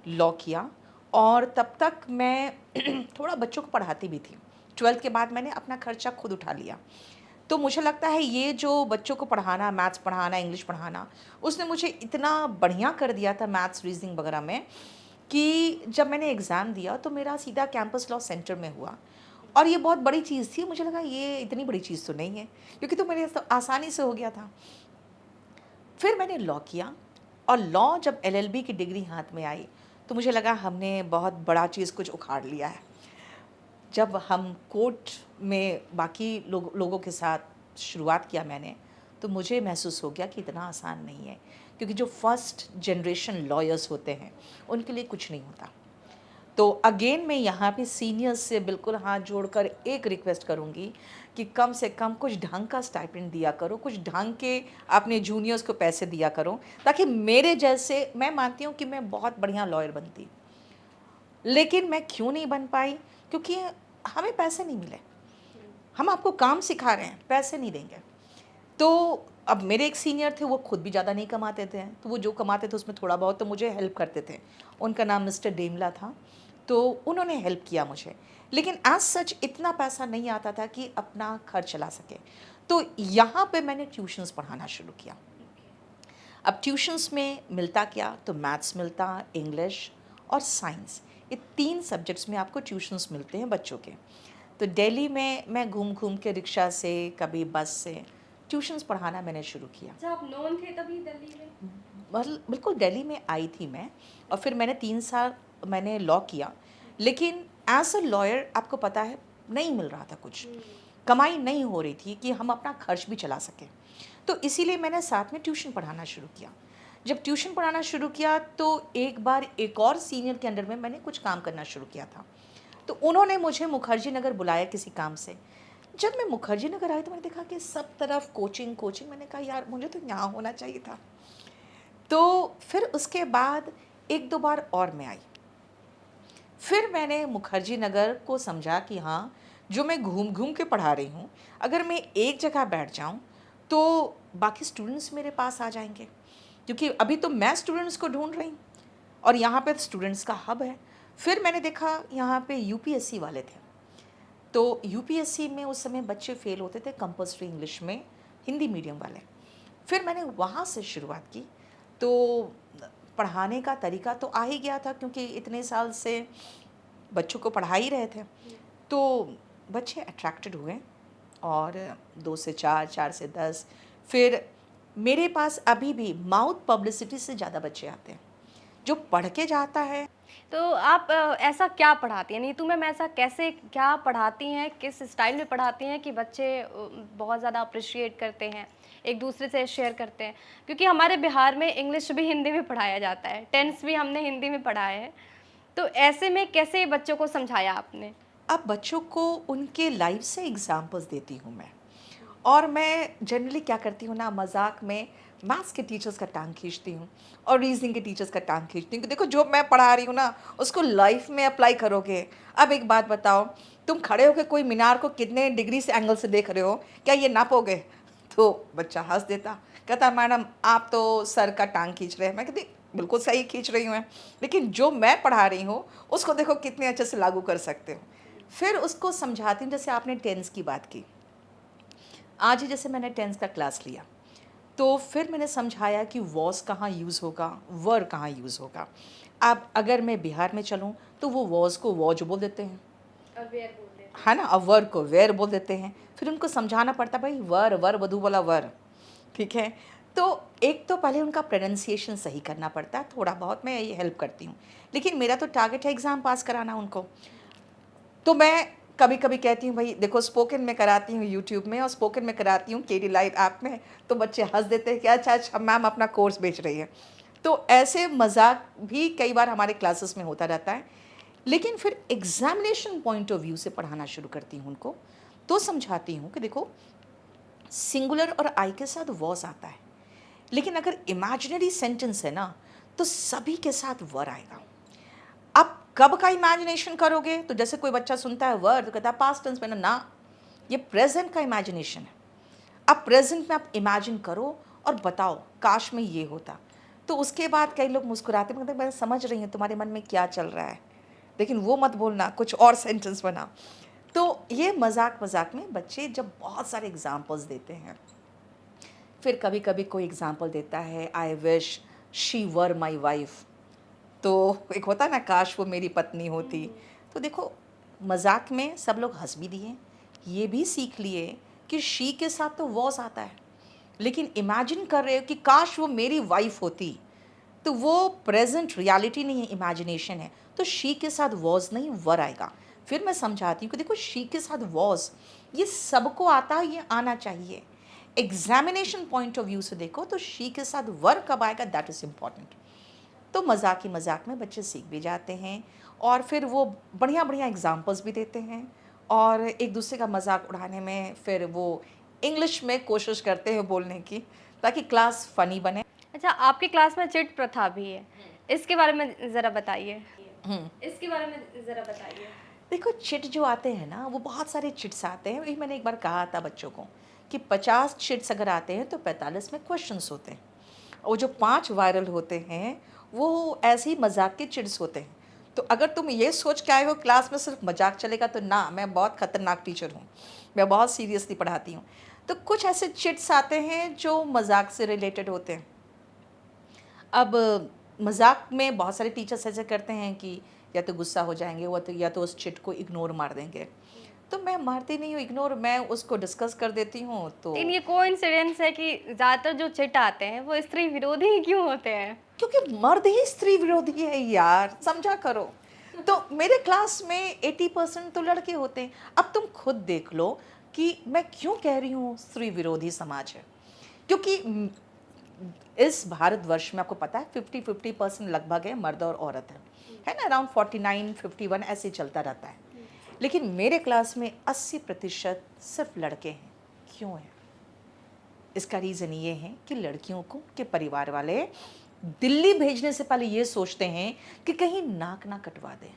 लॉ किया, और तब तक मैं थोड़ा बच्चों को पढ़ाती भी थी। 12th के बाद मैंने अपना खर्चा खुद उठा लिया। तो मुझे लगता है ये जो बच्चों को पढ़ाना, मैथ्स पढ़ाना, इंग्लिश पढ़ाना, उसने मुझे इतना बढ़िया कर दिया था मैथ्स, रीजनिंग वगैरह में, कि जब मैंने एग्ज़ाम दिया तो मेरा सीधा कैंपस लॉ सेंटर में हुआ। और ये बहुत बड़ी चीज़ थी, मुझे लगा ये इतनी बड़ी चीज़ तो नहीं है, क्योंकि तो मेरे तो आसानी से हो गया था। फिर मैंने लॉ किया, और लॉ जब LLB की डिग्री हाथ में आई तो मुझे लगा हमने बहुत बड़ा चीज़ कुछ उखाड़ लिया है। जब हम कोर्ट में बाकी लोगों के साथ शुरुआत किया मैंने, तो मुझे महसूस हो गया कि इतना आसान नहीं है, क्योंकि जो फर्स्ट जनरेशन लॉयर्स होते हैं उनके लिए कुछ नहीं होता। तो अगेन मैं यहाँ पे सीनियर्स से बिल्कुल हाथ जोड़कर एक रिक्वेस्ट करूँगी कि कम से कम कुछ ढंग का स्टाइपेंड दिया करो, कुछ ढंग के अपने जूनियर्स को पैसे दिया करो, ताकि मेरे जैसे, मैं मानती हूँ कि मैं बहुत बढ़िया लॉयर बनती, लेकिन मैं क्यों नहीं बन पाई, क्योंकि हमें पैसे नहीं मिले। हम आपको काम सिखा रहे हैं, पैसे नहीं देंगे। तो अब मेरे एक सीनियर थे, वो खुद भी ज़्यादा नहीं कमाते थे, तो वो जो कमाते थे उसमें थोड़ा बहुत तो मुझे हेल्प करते थे। उनका नाम मिस्टर डेमला था, तो उन्होंने हेल्प किया मुझे, लेकिन एज सच इतना पैसा नहीं आता था कि अपना खर्च चला सके। तो यहाँ पे मैंने ट्यूशन्स पढ़ाना शुरू किया। अब ट्यूशन्स में मिलता क्या, तो मैथ्स मिलता, इंग्लिश और साइंस, ये 3 सब्जेक्ट्स में आपको ट्यूशन्स मिलते हैं बच्चों के। तो दिल्ली में मैं घूम घूम के रिक्शा से, कभी बस से ट्यूशन्स पढ़ाना मैंने शुरू किया। अच्छा, आप नॉन थे तभी दिल्ली में? बिल्कुल दिल्ली में आई थी मैं, और फिर मैंने 3 साल मैंने लॉ किया, लेकिन एज अ लॉयर आपको पता है नहीं मिल रहा था कुछ, कमाई नहीं हो रही थी कि हम अपना खर्च भी चला सकें। तो इसीलिए मैंने साथ में ट्यूशन पढ़ाना शुरू किया। जब ट्यूशन पढ़ाना शुरू किया तो एक बार एक और सीनियर के अंडर में मैंने कुछ काम करना शुरू किया था, तो उन्होंने मुझे मुखर्जी नगर बुलाया किसी काम से। जब मैं मुखर्जी नगर आई तो मैंने देखा कि सब तरफ कोचिंग कोचिंग, मैंने कहा यार मुझे तो यहाँ होना चाहिए था। तो फिर उसके बाद 1-2 बार और मैं आई। फिर मैंने मुखर्जी नगर को समझा कि हाँ, जो मैं घूम घूम के पढ़ा रही हूँ, अगर मैं एक जगह बैठ जाऊँ तो बाकी स्टूडेंट्स मेरे पास आ जाएंगे, क्योंकि अभी तो मैं स्टूडेंट्स को ढूंढ रही हूँ और यहाँ पे स्टूडेंट्स का हब है। फिर मैंने देखा यहाँ पे यूपीएससी वाले थे, तो यूपीएससी में उस समय बच्चे फेल होते थे कंपल्सरी इंग्लिश में, हिंदी मीडियम वाले। फिर मैंने वहाँ से शुरुआत की, तो पढ़ाने का तरीका तो आ ही गया था, क्योंकि इतने साल से बच्चों को पढ़ा ही रहे थे। तो बच्चे अट्रैक्टेड हुए, और 2 से 4, 4 से 10, फिर मेरे पास अभी भी माउथ पब्लिसिटी से ज़्यादा बच्चे आते हैं। जो पढ़ के जाता है, तो आप ऐसा क्या पढ़ाती हैं? नीतू मैम ऐसा कैसे क्या पढ़ाती हैं, किस स्टाइल में पढ़ाती हैं कि बच्चे बहुत ज़्यादा अप्रिशिएट करते हैं, एक दूसरे से शेयर करते हैं? क्योंकि हमारे बिहार में इंग्लिश भी हिंदी में पढ़ाया जाता है, टेंस भी हमने हिंदी में पढ़ाए हैं, तो ऐसे में कैसे बच्चों को समझाया आपने? अब बच्चों को उनके लाइफ से एग्जाम्पल्स देती हूँ मैं, और मैं जनरली क्या करती हूँ ना, मजाक में मैथ्स के टीचर्स का टांग खींचती हूँ और रीजनिंग के टीचर्स का टांग खींचती हूँ कि देखो जो मैं पढ़ा रही हूँ ना उसको लाइफ में अप्लाई करोगे। अब एक बात बताओ, तुम खड़े होकर कोई मीनार को कितने डिग्री से एंगल से देख रहे हो, क्या ये नापोगे? तो बच्चा हंस देता, कहता मैडम आप तो सर का टांग खींच रहे हैं। मैं कहती बिल्कुल सही खींच रही हूँ, लेकिन जो मैं पढ़ा रही हूँ उसको देखो कितने अच्छे से लागू कर सकते हो। फिर उसको समझाती हूँ, जैसे आपने टेंस की बात की, आज ही जैसे मैंने टेंस का क्लास लिया, तो फिर मैंने समझाया कि वॉज कहाँ यूज़ होगा, वर कहाँ यूज़ होगा। अब अगर मैं बिहार में चलूँ तो वो वॉज को वॉज बोल देते हैं, और वेयर बोलते हैं। है ना, और वर को वेर बोल देते हैं। फिर उनको समझाना पड़ता भाई वर वर वधू वाला वर, ठीक है। तो एक तो पहले उनका प्रोनाउंसिएशन सही करना पड़ता है, थोड़ा बहुत मैं ये हेल्प करती हूँ, लेकिन मेरा तो टारगेट है एग्ज़ाम पास कराना उनको। तो मैं कभी कभी कहती हूँ भाई देखो स्पोकन में कराती हूँ यूट्यूब में और स्पोकन में कराती हूँ केडी लाइव ऐप में, तो बच्चे हंस देते हैं कि अच्छा अच्छा मैम अपना कोर्स बेच रही है। तो ऐसे मजाक भी कई बार हमारे क्लासेस में होता रहता है। लेकिन फिर एग्जामिनेशन पॉइंट ऑफ व्यू से पढ़ाना शुरू करती हूँ उनको, तो समझाती हूँ कि देखो सिंगुलर और आई के साथ वॉज आता है, लेकिन अगर इमेजिनरी सेंटेंस है ना तो सभी के साथ वर आएगा। अब कब का इमेजिनेशन करोगे, तो जैसे कोई बच्चा सुनता है वर तो कहता है पास्ट टेंस में, ना ये प्रेजेंट का इमेजिनेशन है। अब प्रेजेंट में आप इमेजिन करो और बताओ काश में ये होता। तो उसके बाद कई लोग मुस्कुराते हैं, मैं समझ रही हूँ तुम्हारे मन में क्या चल रहा है, लेकिन वो मत बोलना, कुछ और सेंटेंस बना। तो ये मजाक मजाक में बच्चे जब बहुत सारे एग्जाम्पल्स देते हैं, फिर कभी कभी कोई एग्जाम्पल देता है I wish she were my wife, तो एक होता है ना काश वो मेरी पत्नी होती। तो देखो मजाक में सब लोग हंस भी दिए, ये भी सीख लिए कि शी के साथ तो वॉज आता है, लेकिन इमेजिन कर रहे हो कि काश वो मेरी वाइफ होती, तो वो प्रेजेंट रियलिटी नहीं है, इमेजिनेशन है। तो शी के साथ वॉज नहीं वर आएगा। फिर मैं समझाती हूँ कि देखो शी के साथ वॉज ये सबको आता है, ये आना चाहिए। एग्जामिनेशन पॉइंट ऑफ व्यू से देखो तो शी के साथ वर कब आएगा, दैट इज़ इम्पॉर्टेंट। तो मजाक ही मजाक में बच्चे सीख भी जाते हैं और फिर वो बढ़िया बढ़िया एग्जाम्पल्स भी देते हैं, और एक दूसरे का मजाक उड़ाने में फिर वो इंग्लिश में कोशिश करते हैं बोलने की, ताकि क्लास फ़नी बने। अच्छा, आपकी क्लास में चिट प्रथा भी है, इसके बारे में ज़रा बताइए। इसके बारे में ज़रा बताइए। देखो चिट जो आते हैं ना, वो बहुत सारे चिट्स आते हैं। वही मैंने एक बार कहा था बच्चों को कि 50 चिट्स अगर आते हैं तो 45 में क्वेश्चंस होते हैं, और जो 5 वायरल होते हैं वो ऐसे ही मजाक के चिट्स होते हैं। तो अगर तुम ये सोच के आए हो क्लास में सिर्फ मजाक चलेगा, तो ना, मैं बहुत ख़तरनाक टीचर हूँ, मैं बहुत सीरियसली पढ़ाती हूँ। तो कुछ ऐसे चिट्स आते हैं जो मजाक से रिलेटेड होते हैं। अब मजाक में बहुत सारे टीचर्स ऐसे करते हैं कि या तो गुस्सा हो जाएंगे वो, तो या तो उस चिट को इग्नोर मार देंगे। तो मैं मारती नहीं हूँ इग्नोर, मैं उसको डिस्कस कर देती हूँ। तो लेकिन ये कोइंसिडेंस है कि ज़्यादातर जो चिट आते हैं वो स्त्री विरोधी ही क्यों होते हैं? क्योंकि मर्द ही स्त्री विरोधी है यार, समझा करो। तो मेरे क्लास में 80% तो लड़के होते हैं। अब तुम खुद देख लो कि मैं क्यों कह रही हूँ स्त्री विरोधी समाज है, क्योंकि इस भारतवर्ष में आपको पता है 50-50% लगभग है मर्द और औरत है ना, अराउंड 49-51 ऐसे चलता रहता है। लेकिन मेरे क्लास में 80% सिर्फ लड़के हैं। क्यों है? इसका रीज़न ये है कि लड़कियों को के परिवार वाले दिल्ली भेजने से पहले ये सोचते हैं कि कहीं नाक ना कटवा दें।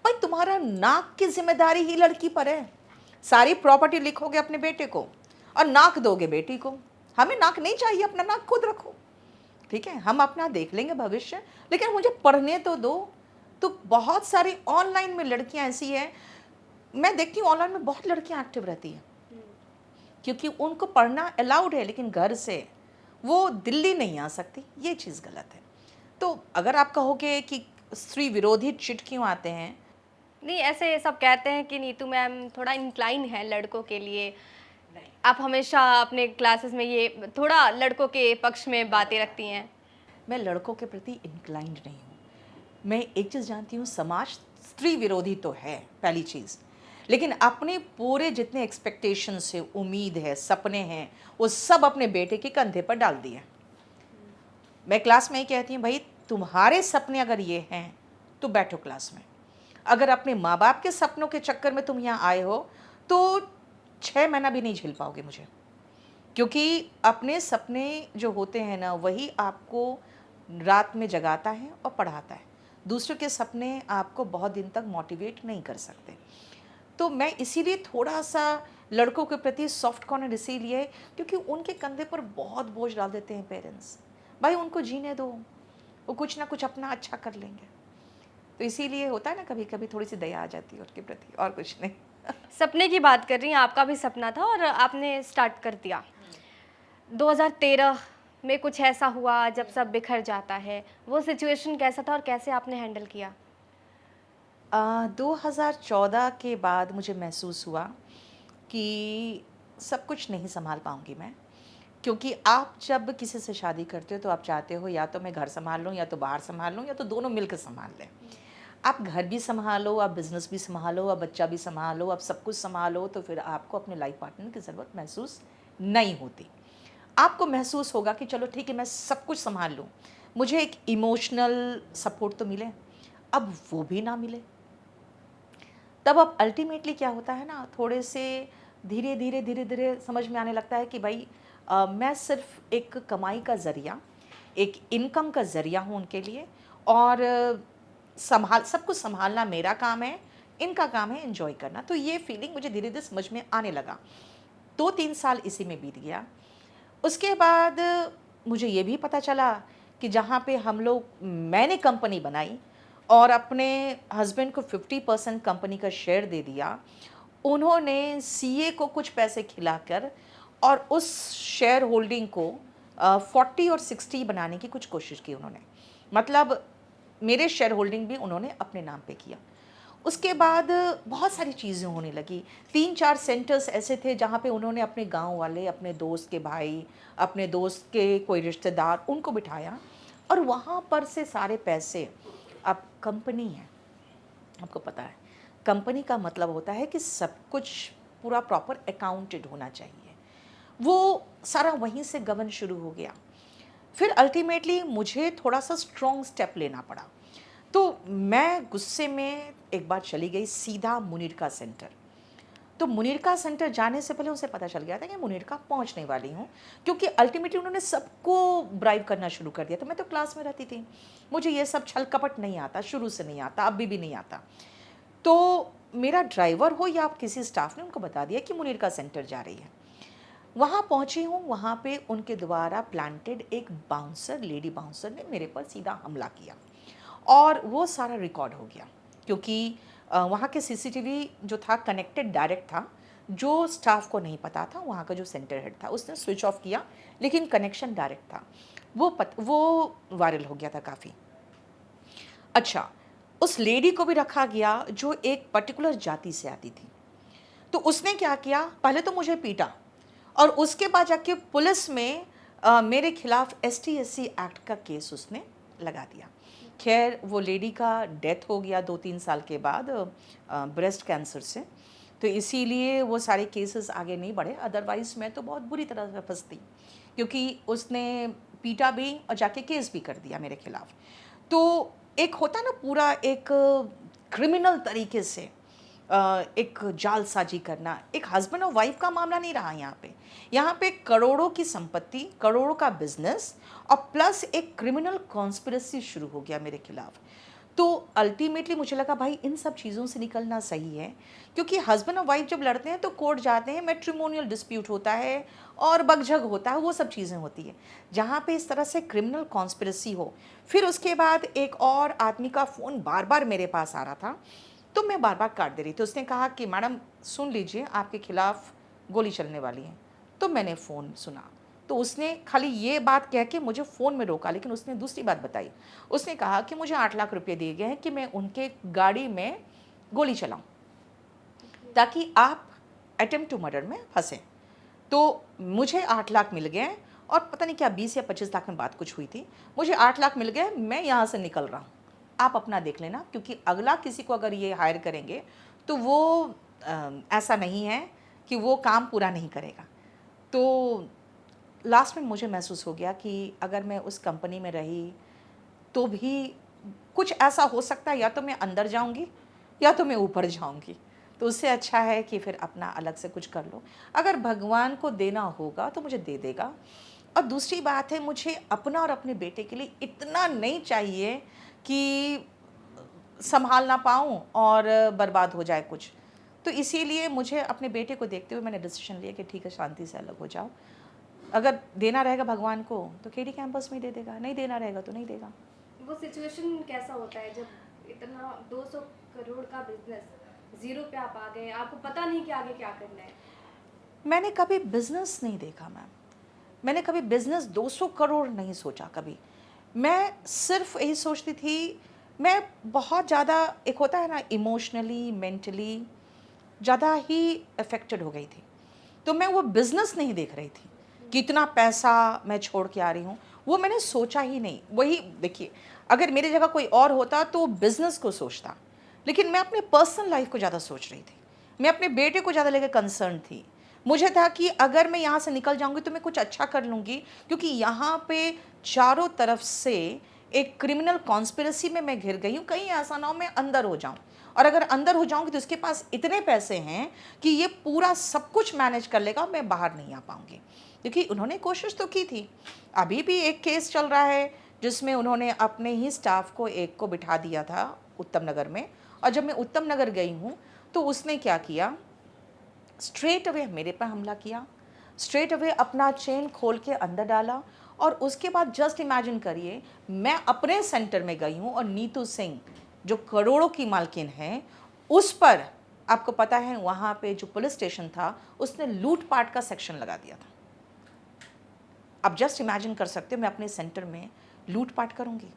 भाई तुम्हारा नाक की जिम्मेदारी ही लड़की पर है। सारी प्रॉपर्टी लिखोगे अपने बेटे को और नाक दोगे बेटी को। हमें नाक नहीं चाहिए, अपना नाक खुद रखो, ठीक है, हम अपना देख लेंगे भविष्य, लेकिन मुझे पढ़ने तो दो। तो बहुत सारी ऑनलाइन में लड़कियां ऐसी हैं, मैं देखती हूँ ऑनलाइन में बहुत लड़कियां एक्टिव रहती हैं, क्योंकि उनको पढ़ना अलाउड है, लेकिन घर से वो दिल्ली नहीं आ सकती, ये चीज़ गलत है। तो अगर आप कहोगे कि स्त्री विरोधी चिट क्यों आते हैं, नहीं, ऐसे सब कहते हैं कि नीतू मैम थोड़ा इंक्लाइन है लड़कों के लिए। आप हमेशा अपने क्लासेस में ये थोड़ा लड़कों के पक्ष में बातें रखती हैं। मैं लड़कों के प्रति इंक्लाइंड नहीं हूँ। मैं एक चीज़ जानती हूँ, समाज स्त्री विरोधी तो है पहली चीज़, लेकिन अपने पूरे जितने एक्सपेक्टेशंस है, उम्मीद है, सपने हैं, वो सब अपने बेटे के कंधे पर डाल दिए। मैं क्लास में ही कहती हूँ भाई तुम्हारे सपने अगर ये हैं तो बैठो क्लास में। अगर अपने माँ बाप के सपनों के चक्कर में तुम यहाँ आए हो तो 6 महीना भी नहीं झेल पाओगे मुझे, क्योंकि अपने सपने जो होते हैं ना वही आपको रात में जगाता है और पढ़ाता है। दूसरों के सपने आपको बहुत दिन तक मोटिवेट नहीं कर सकते। तो मैं इसीलिए थोड़ा सा लड़कों के प्रति सॉफ्ट कॉर्नर इसीलिए क्योंकि उनके कंधे पर बहुत बोझ डाल देते हैं पेरेंट्स। भाई उनको जीने दो, वो कुछ ना कुछ अपना अच्छा कर लेंगे। तो इसीलिए होता है ना, कभी कभी थोड़ी सी दया आ जाती है उनके प्रति, और कुछ नहीं। सपने की बात कर रही हैं, आपका भी सपना था और आपने स्टार्ट कर दिया। 2013 में कुछ ऐसा हुआ जब सब बिखर जाता है, वो सिचुएशन कैसा था और कैसे आपने हैंडल किया? 2014 के बाद मुझे महसूस हुआ कि सब कुछ नहीं संभाल पाऊंगी मैं, क्योंकि आप जब किसी से शादी करते हो तो आप चाहते हो या तो मैं घर संभाल लूँ या तो बाहर संभाल लूँ या तो दोनों मिलकर संभाल लें। आप घर भी संभालो, आप बिज़नेस भी संभालो, आप बच्चा भी संभालो, आप सब कुछ संभालो, तो फिर आपको अपने लाइफ पार्टनर की ज़रूरत महसूस नहीं होती। आपको महसूस होगा कि चलो ठीक है, मैं सब कुछ संभाल लूँ, मुझे एक इमोशनल सपोर्ट तो मिले। अब वो भी ना मिले, तब अब अल्टीमेटली क्या होता है ना, थोड़े से धीरे धीरे धीरे धीरे समझ में आने लगता है कि भाई मैं सिर्फ एक कमाई का ज़रिया, एक इनकम का ज़रिया हूँ उनके लिए, और सब कुछ संभालना मेरा काम है, इनका काम है एंजॉय करना। तो ये फीलिंग मुझे धीरे धीरे समझ में आने लगा। 2-3 साल इसी में बीत गया। उसके बाद मुझे ये भी पता चला कि जहाँ पे मैंने कंपनी बनाई और अपने हस्बैंड को 50% कंपनी का शेयर दे दिया, उन्होंने सीए को कुछ पैसे खिलाकर और उस शेयर होल्डिंग को 40 और 60 बनाने की कुछ कोशिश की उन्होंने। मतलब मेरे शेयर होल्डिंग भी उन्होंने अपने नाम पे किया। उसके बाद बहुत सारी चीज़ें होने लगी। 3-4 सेंटर्स ऐसे थे जहाँ पे उन्होंने अपने गाँव वाले, अपने दोस्त के भाई, अपने दोस्त के कोई रिश्तेदार, उनको बिठाया और वहाँ पर से सारे पैसे। अब कंपनी है, आपको पता है, कंपनी का मतलब होता है कि सब कुछ पूरा प्रॉपर अकाउंटेड होना चाहिए। वो सारा वहीं से गबन शुरू हो गया। फिर अल्टीमेटली मुझे थोड़ा-सा स्ट्रॉन्ग स्टेप लेना पड़ा। तो मैं गुस्से में एक बार चली गई सीधा मुनीरका सेंटर। तो मुनीरका सेंटर जाने से पहले उसे पता चल गया था कि मुनीरका पहुंचने वाली हूँ, क्योंकि अल्टीमेटली उन्होंने सबको ब्राइब करना शुरू कर दिया था। मैं तो क्लास में रहती थी, मुझे ये सब छल कपट नहीं आता, शुरू से नहीं आता, अभी भी नहीं आता। तो मेरा ड्राइवर हो या किसी स्टाफ ने उनको बता दिया कि मुनीरका सेंटर जा रही है। वहाँ पहुँची हूँ, वहाँ पे उनके द्वारा प्लांटेड एक बाउंसर, लेडी बाउंसर ने मेरे पर सीधा हमला किया और वो सारा रिकॉर्ड हो गया, क्योंकि वहाँ के सीसीटीवी जो था कनेक्टेड डायरेक्ट था। जो स्टाफ को नहीं पता था, वहाँ का जो सेंटर हेड था उसने स्विच ऑफ किया, लेकिन कनेक्शन डायरेक्ट था। वो वायरल हो गया था काफ़ी। अच्छा, उस लेडी को भी रखा गया जो एक पर्टिकुलर जाति से आती थी। तो उसने क्या किया, पहले तो मुझे पीटा और उसके बाद जाके पुलिस में मेरे खिलाफ एसटी/एससी एक्ट का केस उसने लगा दिया। खैर वो लेडी का डेथ हो गया 2-3 साल के बाद ब्रेस्ट कैंसर से। तो इसीलिए वो सारे केसेस आगे नहीं बढ़े, अदरवाइज़ मैं तो बहुत बुरी तरह से फंसती, क्योंकि उसने पीटा भी और जाके केस भी कर दिया मेरे खिलाफ। तो एक होता ना पूरा एक क्रिमिनल तरीके से एक जालसाजी करना। एक हस्बैंड और वाइफ का मामला नहीं रहा यहाँ पे। यहाँ पे करोड़ों की संपत्ति, करोड़ों का बिजनेस और प्लस एक क्रिमिनल कॉन्स्पिरेसी शुरू हो गया मेरे खिलाफ। तो अल्टीमेटली मुझे लगा भाई इन सब चीज़ों से निकलना सही है, क्योंकि हस्बैंड और वाइफ जब लड़ते हैं तो कोर्ट जाते हैं, मैट्रिमोनियल डिस्प्यूट होता है और बकझक होता है, वो सब चीज़ें होती है। जहाँ पे इस तरह से क्रिमिनल कॉन्स्पिरेसी हो, फिर उसके बाद एक और आदमी का फ़ोन बार बार मेरे पास आ रहा था, तो मैं बार बार काट दे रही थी। उसने कहा कि मैडम सुन लीजिए, आपके खिलाफ गोली चलने वाली है। तो मैंने फ़ोन सुना, तो उसने खाली ये बात कह के मुझे फ़ोन में रोका, लेकिन उसने दूसरी बात बताई। उसने कहा कि मुझे 8 लाख रुपए दिए गए हैं कि मैं उनके गाड़ी में गोली चलाऊं, ताकि आप अटेम्प्ट टू मर्डर में फंसें। तो मुझे 8 लाख मिल गए और पता नहीं क्या 20 या 25 लाख में बात कुछ हुई थी। मुझे 8 लाख मिल गए, मैं यहाँ से निकल रहा हूँ, आप अपना देख लेना, क्योंकि अगला किसी को अगर ये हायर करेंगे तो वो ऐसा नहीं है कि वो काम पूरा नहीं करेगा। तो लास्ट में मुझे महसूस हो गया कि अगर मैं उस कंपनी में रही तो भी कुछ ऐसा हो सकता है, या तो मैं अंदर जाऊंगी या तो मैं ऊपर जाऊंगी। तो उससे अच्छा है कि फिर अपना अलग से कुछ कर लो। अगर भगवान को देना होगा तो मुझे दे देगा। और दूसरी बात है, मुझे अपना और अपने बेटे के लिए इतना नहीं चाहिए कि संभाल ना पाऊँ और बर्बाद हो जाए कुछ। तो इसीलिए मुझे अपने बेटे को देखते हुए मैंने डिसीजन लिया कि ठीक है, शांति से अलग हो जाओ। अगर देना रहेगा भगवान को तो केडी कैंपस में ही दे देगा, नहीं देना रहेगा तो नहीं देगा। वो सिचुएशन कैसा होता है जब इतना 200 करोड़ का बिजनेस जीरो पे आप आ गए, आपको पता नहीं कि आगे क्या करना है? मैंने कभी बिजनेस नहीं देखा मैम, मैंने कभी बिजनेस 200 करोड़ नहीं सोचा कभी। मैं सिर्फ यही सोचती थी, मैं बहुत ज़्यादा, एक होता है ना इमोशनली मेंटली ज़्यादा ही अफेक्टेड हो गई थी। तो मैं वो बिज़नेस नहीं देख रही थी, कितना पैसा मैं छोड़ के आ रही हूँ, वो मैंने सोचा ही नहीं। वही देखिए, अगर मेरी जगह कोई और होता तो बिजनेस को सोचता, लेकिन मैं अपने पर्सनल लाइफ को ज़्यादा सोच रही थी। मैं अपने बेटे को ज़्यादा लेकर कंसर्न थी। मुझे था कि अगर मैं यहाँ से निकल जाऊँगी तो मैं कुछ अच्छा कर लूँगी, क्योंकि यहाँ पे चारों तरफ से एक क्रिमिनल कॉन्स्पिरेसी में मैं घिर गई हूँ। कहीं ऐसा ना हो मैं अंदर हो जाऊँ, और अगर अंदर हो जाऊँगी तो उसके पास इतने पैसे हैं कि ये पूरा सब कुछ मैनेज कर लेगा और मैं बाहर नहीं आ पाऊँगी। क्योंकि उन्होंने कोशिश तो की थी। अभी भी एक केस चल रहा है जिसमें उन्होंने अपने ही स्टाफ को एक को बिठा दिया था उत्तम नगर में, और जब मैं उत्तम नगर गई हूँ तो उसने क्या किया, स्ट्रेट अवे मेरे पर हमला किया, स्ट्रेट अवे अपना चेन खोल के अंदर डाला। और उसके बाद जस्ट इमेजिन करिए, मैं अपने सेंटर में गई हूँ और नीतू सिंह जो करोड़ों की मालकिन है, उस पर आपको पता है वहाँ पे जो पुलिस स्टेशन था उसने लूटपाट का सेक्शन लगा दिया था। आप जस्ट इमेजिन कर सकते हो मैं अपने सेंटर में लूटपाट करूँगी।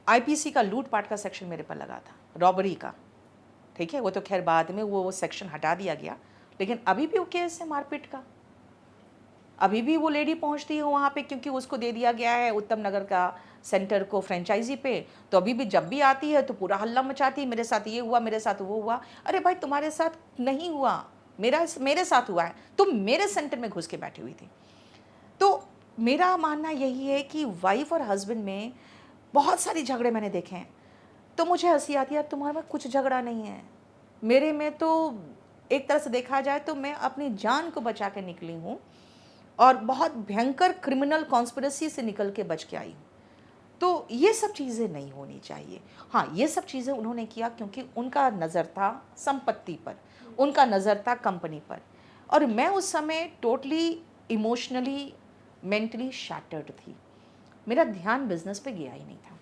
आईपीसी का लूटपाट का सेक्शन मेरे पर लगा था, रॉबरी का। ठीक है, वो तो खैर बाद में वो सेक्शन हटा दिया गया, लेकिन अभी भी वो केस है मारपीट का। अभी भी वो लेडी पहुंचती है वहाँ पे, क्योंकि उसको दे दिया गया है उत्तम नगर का सेंटर को फ्रेंचाइजी पे। तो अभी भी जब भी आती है तो पूरा हल्ला मचाती है, मेरे साथ ये हुआ, मेरे साथ वो हुआ। अरे भाई तुम्हारे साथ नहीं हुआ, मेरे साथ हुआ है, तुम मेरे सेंटर में घुस के बैठी हुई थी। तो मेरा मानना यही है कि वाइफ और हस्बैंड में बहुत सारे झगड़े मैंने देखे हैं। तो मुझे हंसी आती है, यार तुम्हारे में कुछ झगड़ा नहीं है, मेरे में तो एक तरह से देखा जाए तो मैं अपनी जान को बचा के निकली हूँ और बहुत भयंकर क्रिमिनल कॉन्स्पिरेसी से निकल के बच के आई हूँ। तो ये सब चीज़ें नहीं होनी चाहिए। हाँ, ये सब चीज़ें उन्होंने किया क्योंकि उनका नज़र था संपत्ति पर, उनका नज़र था कंपनी पर, और मैं उस समय टोटली इमोशनली मेंटली शैटर्ड थी। मेरा ध्यान बिजनेस पे गया ही नहीं था।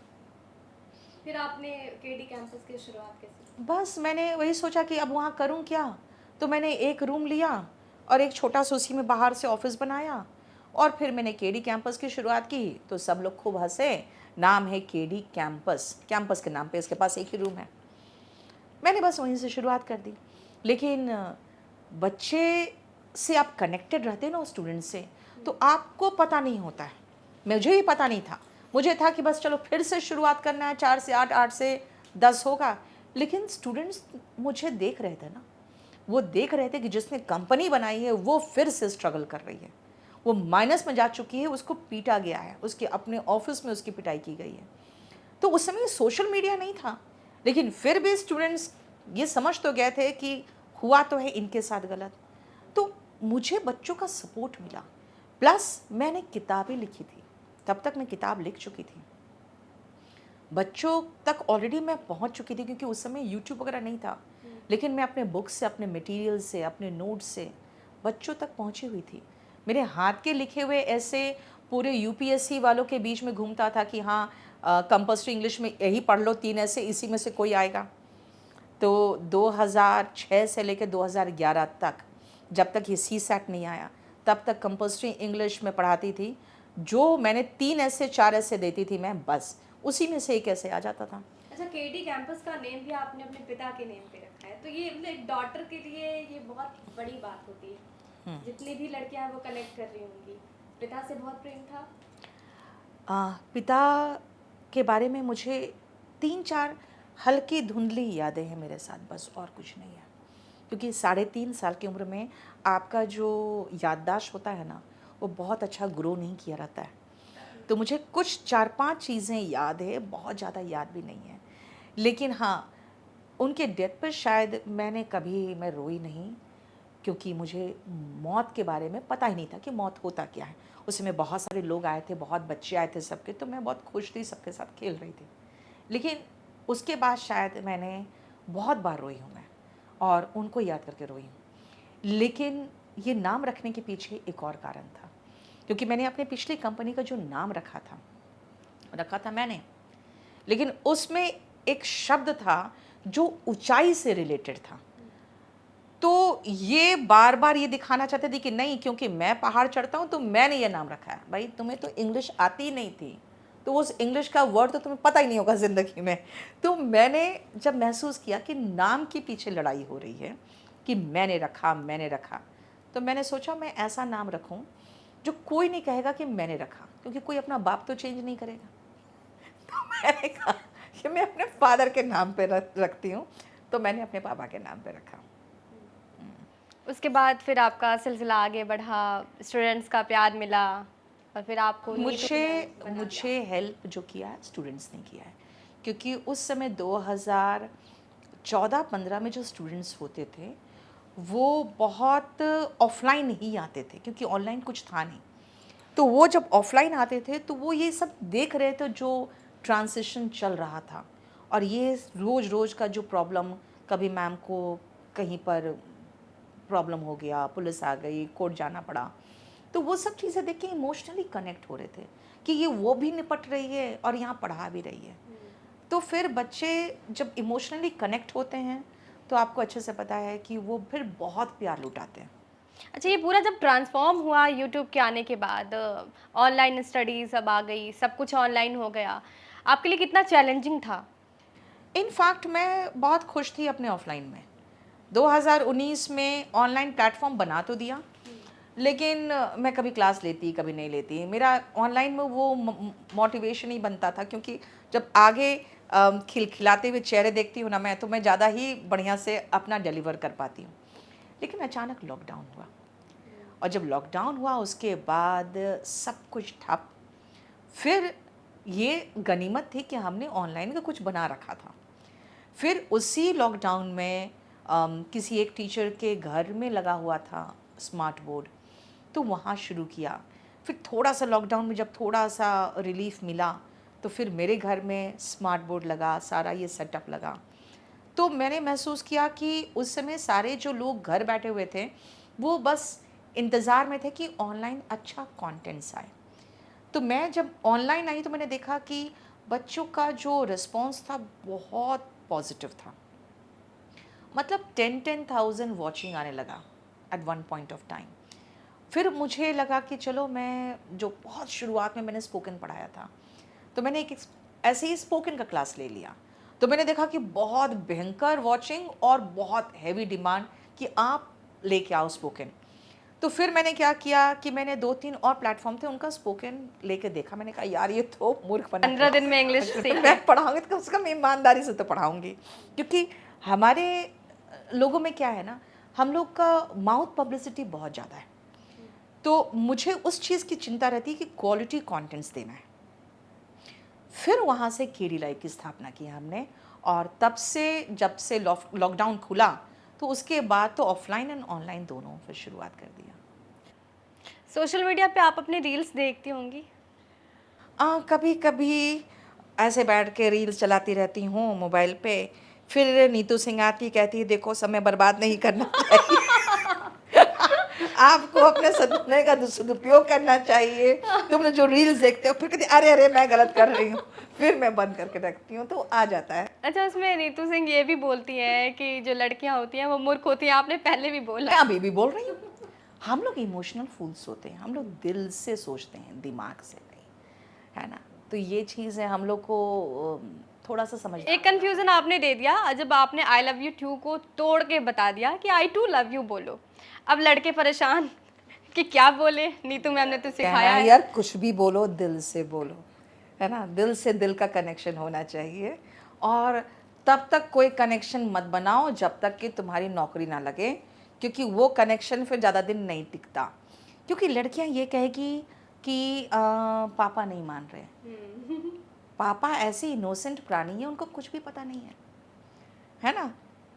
फिर आपने केडी कैंपस की शुरुआत कैसे? बस मैंने वही सोचा कि अब वहाँ करूँ क्या। तो मैंने एक रूम लिया और एक छोटा सा उसी में बाहर से ऑफिस बनाया, और फिर मैंने केडी कैंपस की शुरुआत की। तो सब लोग खूब हंसे, नाम है केडी कैंपस, कैंपस के नाम पे इसके पास एक ही रूम है। मैंने बस वहीं से शुरुआत कर दी। लेकिन बच्चे से आप कनेक्टेड रहते हैं ना उस स्टूडेंट से, तो आपको पता नहीं होता है। मुझे ही पता नहीं था, मुझे था कि बस चलो फिर से शुरुआत करना है, 4 से 8, 8 से 10 होगा। लेकिन स्टूडेंट्स मुझे देख रहे थे ना, वो देख रहे थे कि जिसने कंपनी बनाई है वो फिर से स्ट्रगल कर रही है, वो माइनस में जा चुकी है, उसको पीटा गया है, उसके अपने ऑफिस में उसकी पिटाई की गई है। तो उस समय सोशल मीडिया नहीं था, लेकिन फिर भी स्टूडेंट्स ये समझ तो गए थे कि हुआ तो है इनके साथ गलत। तो मुझे बच्चों का सपोर्ट मिला, प्लस मैंने किताबें लिखी थी, तब तक मैं किताब लिख चुकी थी, बच्चों तक ऑलरेडी मैं पहुंच चुकी थी, क्योंकि उस समय यूट्यूब वगैरह नहीं था। लेकिन मैं अपने बुक्स से, अपने मटेरियल से, अपने नोट्स से बच्चों तक पहुंची हुई थी। मेरे हाथ के लिखे हुए ऐसे पूरे यूपीएससी वालों के बीच में घूमता था कि हाँ कंपल्सरी इंग्लिश में यही पढ़ लो 3 ऐसे, इसी में से कोई आएगा। तो 2006 से लेकर 2011 तक, जब तक ये CSAT नहीं आया, तब तक कंपल्सरी इंग्लिश में पढ़ाती थी। जो मैंने 3 ऐसे 4 ऐसे देती थी मैं, बस उसी में से एक ऐसे आ जाता था। अच्छा, केडी कैंपस का नेम भी आपने अपने पिता के नेम पे रखा है, तो ये मतलब एक डॉटर के लिए ये बहुत बड़ी बात होती है। जितनी भी लड़कियां हैं वो कनेक्ट कर रही होंगी, पिता से बहुत प्रेम था। पिता के बारे में मुझे 3-4 हल्की धुंधली यादें हैं मेरे साथ, बस और कुछ नहीं है। क्योंकि 3.5 साल की उम्र में आपका जो याददाश्त होता है ना, वो बहुत अच्छा ग्रो नहीं किया रहता है। तो मुझे कुछ 4-5 चीज़ें याद है, बहुत ज़्यादा याद भी नहीं है। लेकिन हाँ, उनके डेथ पर शायद मैं रोई नहीं, क्योंकि मुझे मौत के बारे में पता ही नहीं था कि मौत होता क्या है। उस समय बहुत सारे लोग आए थे, बहुत बच्चे आए थे सबके, तो मैं बहुत खुश थी, सबके साथ खेल रही थी। लेकिन उसके बाद शायद मैंने बहुत बार रोई हूँ मैं, और उनको याद करके रोई हूँ। लेकिन ये नाम रखने के पीछे एक और कारण था, क्योंकि मैंने अपने पिछली कंपनी का जो नाम रखा था मैंने, लेकिन उसमें एक शब्द था जो ऊंचाई से रिलेटेड था। तो ये बार बार ये दिखाना चाहते थे कि नहीं, क्योंकि मैं पहाड़ चढ़ता हूँ तो मैंने ये नाम रखा है। भाई तुम्हें तो इंग्लिश आती ही नहीं थी, तो उस इंग्लिश का वर्ड तो तुम्हें पता ही नहीं होगा ज़िंदगी में। तो मैंने जब महसूस किया कि नाम के पीछे लड़ाई हो रही है कि मैंने रखा, तो मैंने सोचा मैं ऐसा नाम रखूं जो कोई नहीं कहेगा कि मैंने रखा, क्योंकि कोई अपना बाप तो चेंज नहीं करेगा। मैंने कहा कि मैं अपने फादर के नाम पे रखती हूँ, तो मैंने अपने पापा के नाम पे रखा। उसके बाद फिर आपका सिलसिला आगे बढ़ा, स्टूडेंट्स का प्यार मिला और फिर आपको नीतू मैम बना दिया। मुझे हेल्प जो किया है स्टूडेंट्स ने किया है, क्योंकि उस समय 2014-15 में जो स्टूडेंट्स होते थे वो बहुत ऑफलाइन ही आते थे, क्योंकि ऑनलाइन कुछ था नहीं। तो वो जब ऑफलाइन आते थे तो वो ये सब देख रहे थे जो ट्रांजिशन चल रहा था, और ये रोज़ रोज़ का जो प्रॉब्लम, कभी मैम को कहीं पर प्रॉब्लम हो गया, पुलिस आ गई, कोर्ट जाना पड़ा, तो वो सब चीज़ें देख के इमोशनली कनेक्ट हो रहे थे कि ये वो भी निपट रही है और यहाँ पढ़ा भी रही है। तो फिर बच्चे जब इमोशनली कनेक्ट होते हैं तो आपको अच्छे से पता है कि वो फिर बहुत प्यार लुटाते हैं। अच्छा, ये पूरा जब ट्रांसफॉर्म हुआ यूट्यूब के आने के बाद, ऑनलाइन स्टडीज अब आ गई, सब कुछ ऑनलाइन हो गया, आपके लिए कितना चैलेंजिंग था? इनफैक्ट मैं बहुत खुश थी अपने ऑफलाइन में। 2019 में ऑनलाइन प्लेटफॉर्म बना तो दिया, लेकिन मैं कभी क्लास लेती कभी नहीं लेती। मेरा ऑनलाइन में वो मोटिवेशन ही बनता था, क्योंकि जब आगे खिलखिलाते हुए चेहरे देखती हूँ ना मैं, तो मैं ज़्यादा ही बढ़िया से अपना डिलीवर कर पाती हूँ। लेकिन अचानक लॉकडाउन हुआ, और जब लॉकडाउन हुआ उसके बाद सब कुछ ठप। फिर ये गनीमत थी कि हमने ऑनलाइन का कुछ बना रखा था। फिर उसी लॉकडाउन में किसी एक टीचर के घर में लगा हुआ था स्मार्ट बोर्ड, तो वहाँ शुरू किया। फिर थोड़ा सा लॉकडाउन में जब थोड़ा सा रिलीफ मिला तो फिर मेरे घर में स्मार्ट बोर्ड लगा, सारा ये सेटअप लगा। तो मैंने महसूस किया कि उस समय सारे जो लोग घर बैठे हुए थे वो बस इंतज़ार में थे कि ऑनलाइन अच्छा कंटेंट्स आए। तो मैं जब ऑनलाइन आई तो मैंने देखा कि बच्चों का जो रिस्पांस था बहुत पॉजिटिव था। मतलब 10,000 वॉचिंग आने लगा at one point of time. फिर मुझे लगा कि चलो, मैं जो बहुत शुरुआत में मैंने स्पोकन पढ़ाया था, तो मैंने एक ऐसे ही स्पोकन का क्लास ले लिया। तो मैंने देखा कि बहुत भयंकर वॉचिंग और बहुत हैवी डिमांड कि आप लेके आओ स्पोकन। तो फिर मैंने क्या किया कि मैंने 2-3 और प्लेटफॉर्म थे उनका स्पोकन लेके देखा। मैंने कहा यार ये तो मूर्ख बना 15 दिन में इंग्लिश सीखे। मैं पढ़ाऊंगी तो कम से कम ईमानदारी से तो पढ़ाऊंगी, क्योंकि हमारे लोगों में क्या है ना, हम लोग का माउथ पब्लिसिटी बहुत ज़्यादा है। तो मुझे उस चीज़ की चिंता रहती है कि क्वालिटी कंटेंट्स देना है। फिर वहाँ से केडी लाइव की स्थापना की हमने, और तब से जब से लॉकडाउन खुला तो उसके बाद तो ऑफलाइन एंड ऑनलाइन दोनों फिर शुरुआत कर दिया। सोशल मीडिया पे आप अपने रील्स देखती होंगी? कभी कभी ऐसे बैठ के रील्स चलाती रहती हूँ मोबाइल पे। फिर नीतू सिंह आती कहती है देखो समय बर्बाद नहीं करना चाहिए। आपको अपने समय का सदुपयोग करना चाहिए। तुम जो रील्स देखते हो फिर कहती अरे अरे मैं गलत कर रही हूँ, फिर मैं बंद करके रखती हूँ, तो आ जाता है। अच्छा, उसमें नीतू सिंह ये भी बोलती हैं कि जो लड़कियां होती हैं वो मूर्ख होती हैं, आपने पहले भी बोला। मैं अभी भी बोल रही हूँ। हम लोग इमोशनल फूल्स होते हैं, हम लोग दिल से सोचते हैं, दिमाग से नहीं, है ना। तो ये चीज़ है, हम लोग को थोड़ा सा समझ। एक कंफ्यूजन आपने दे दिया जब आपने आई लव यू टू को तोड़ के बता दिया कि आई टू लव यू बोलो। अब लड़के परेशान कि क्या बोले, नीतू मैम ने तो सिखाया है। यार कुछ भी बोलो दिल से बोलो, है ना। दिल से दिल का कनेक्शन होना चाहिए, और तब तक कोई कनेक्शन मत बनाओ जब तक कि तुम्हारी नौकरी ना लगे, क्योंकि वो कनेक्शन फिर ज़्यादा दिन नहीं टिकता। क्योंकि लड़कियां ये कहेगी कि पापा नहीं मान रहे। पापा ऐसे इनोसेंट प्राणी है, उनको कुछ भी पता नहीं है ना।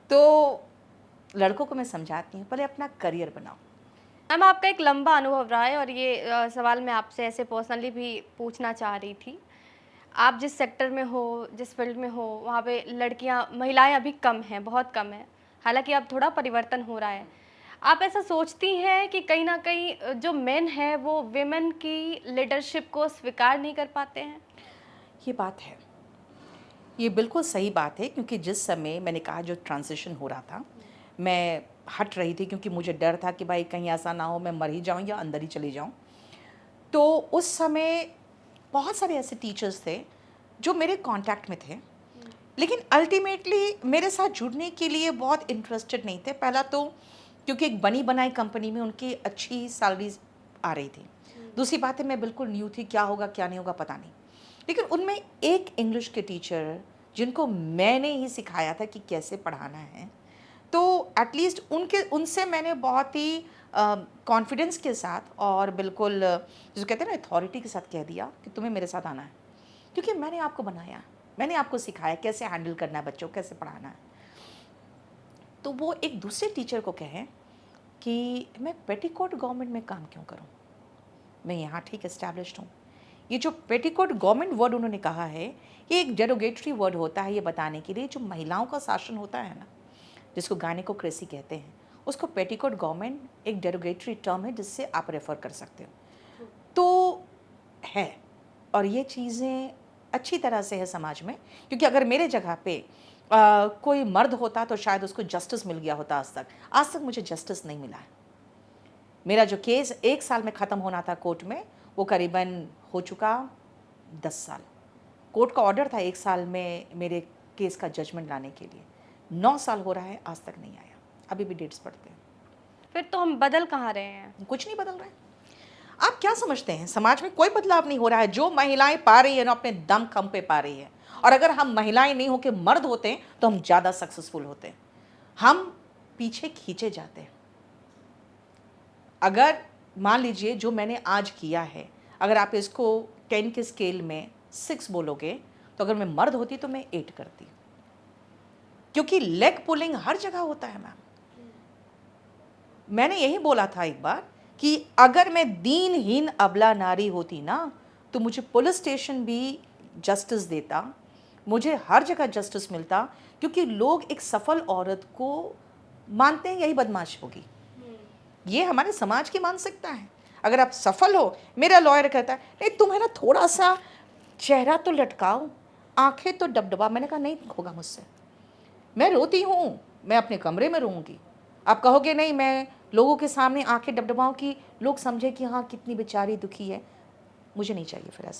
तो लड़कों को मैं समझाती हूँ पहले अपना करियर बनाओ। मैम, आपका एक लंबा अनुभव रहा है और ये सवाल मैं आपसे ऐसे पर्सनली भी पूछना चाह रही थी। आप जिस सेक्टर में हो, जिस फील्ड में हो, वहाँ पे लड़कियाँ, महिलाएं अभी कम हैं, बहुत कम हैं। हालांकि अब थोड़ा परिवर्तन हो रहा है। आप ऐसा सोचती हैं कि कहीं ना कहीं जो मेन है वो विमेन की लीडरशिप को स्वीकार नहीं कर पाते हैं? ये बात है, ये बिल्कुल सही बात है, क्योंकि जिस समय मैंने कहा जो ट्रांजिशन हो रहा था, मैं हट रही थी क्योंकि मुझे डर था कि भाई कहीं ऐसा ना हो मैं मर ही जाऊँ या अंदर ही चली जाऊँ। तो उस समय बहुत सारे ऐसे टीचर्स थे जो मेरे कांटेक्ट में थे, लेकिन अल्टीमेटली मेरे साथ जुड़ने के लिए बहुत इंटरेस्टेड नहीं थे। पहला तो क्योंकि एक बनी बनाई कंपनी में उनकी अच्छी सैलरीज आ रही थी। दूसरी बात है मैं बिल्कुल न्यू थी, क्या होगा क्या नहीं होगा पता नहीं। लेकिन उनमें एक इंग्लिश के टीचर जिनको मैंने ही सिखाया था कि कैसे पढ़ाना है, तो एटलीस्ट उनसे मैंने बहुत ही कॉन्फिडेंस के साथ और बिल्कुल जो कहते हैं ना अथॉरिटी के साथ कह दिया कि तुम्हें मेरे साथ आना है, क्योंकि मैंने आपको बनाया, मैंने आपको सिखाया कैसे हैंडल करना है बच्चों को, कैसे पढ़ाना है। तो वो एक दूसरे टीचर को कहें कि मैं पेटीकोट गवर्नमेंट में काम क्यों करूं, मैं यहाँ ठीक एस्टैब्लिश्ड हूँ। ये जो पेटीकोट गवर्नमेंट वर्ड उन्होंने कहा है, ये एक डेरोगेटरी वर्ड होता है ये बताने के लिए जो महिलाओं का शासन होता है ना, जिसको गायनेकोक्रेसी कहते हैं, उसको पेटीकोट गवर्नमेंट एक डेरोगेटरी टर्म है जिससे आप रेफ़र कर सकते हो। तो है, और ये चीज़ें अच्छी तरह से है समाज में, क्योंकि अगर मेरे जगह पे कोई मर्द होता तो शायद उसको जस्टिस मिल गया होता। आज तक मुझे जस्टिस नहीं मिला है। मेरा जो केस 1 साल में ख़त्म होना था कोर्ट में, वो करीबन हो चुका 10 साल। कोर्ट का ऑर्डर था 1 साल में मेरे केस का जजमेंट लाने के लिए, 9 साल हो रहा है, आज तक नहीं आया। अभी भी डेट्स पड़ते हैं। फिर तो हम बदल कहाँ रहे हैं? कुछ नहीं बदल रहा है। आप क्या समझते हैं, समाज में कोई बदलाव नहीं हो रहा है? जो महिलाएं पा रही है ना, अपने दम खम पे पा रही है। और अगर हम महिलाएं नहीं होकर मर्द होते हैं तो हम ज़्यादा सक्सेसफुल होते हैं। हम पीछे खींचे जाते हैं। अगर मान लीजिए जो मैंने आज किया है, अगर आप इसको 10 के स्केल में 6 बोलोगे, तो अगर मैं मर्द होती तो मैं 8 करती, क्योंकि लेग पुलिंग हर जगह होता है मैम। मैंने यही बोला था एक बार कि अगर मैं दीनहीन अबला नारी होती ना, तो मुझे पुलिस स्टेशन भी जस्टिस देता, मुझे हर जगह जस्टिस मिलता, क्योंकि लोग एक सफल औरत को मानते हैं यही बदमाश होगी। ये हमारे समाज की मानसिकता है। अगर आप सफल हो, मेरा लॉयर कहता है नहीं तुम है ना थोड़ा सा चेहरा तो लटकाओ, आंखें तो डबडबा। मैंने कहा नहीं होगा मुझसे, मैं रोती हूँ, मैं अपने कमरे में रोऊंगी। आप कहोगे नहीं मैं लोगों के सामने आंखें डबडबाऊं कि लोग समझे कि हाँ कितनी बेचारी दुखी है। मुझे नहीं चाहिए फिर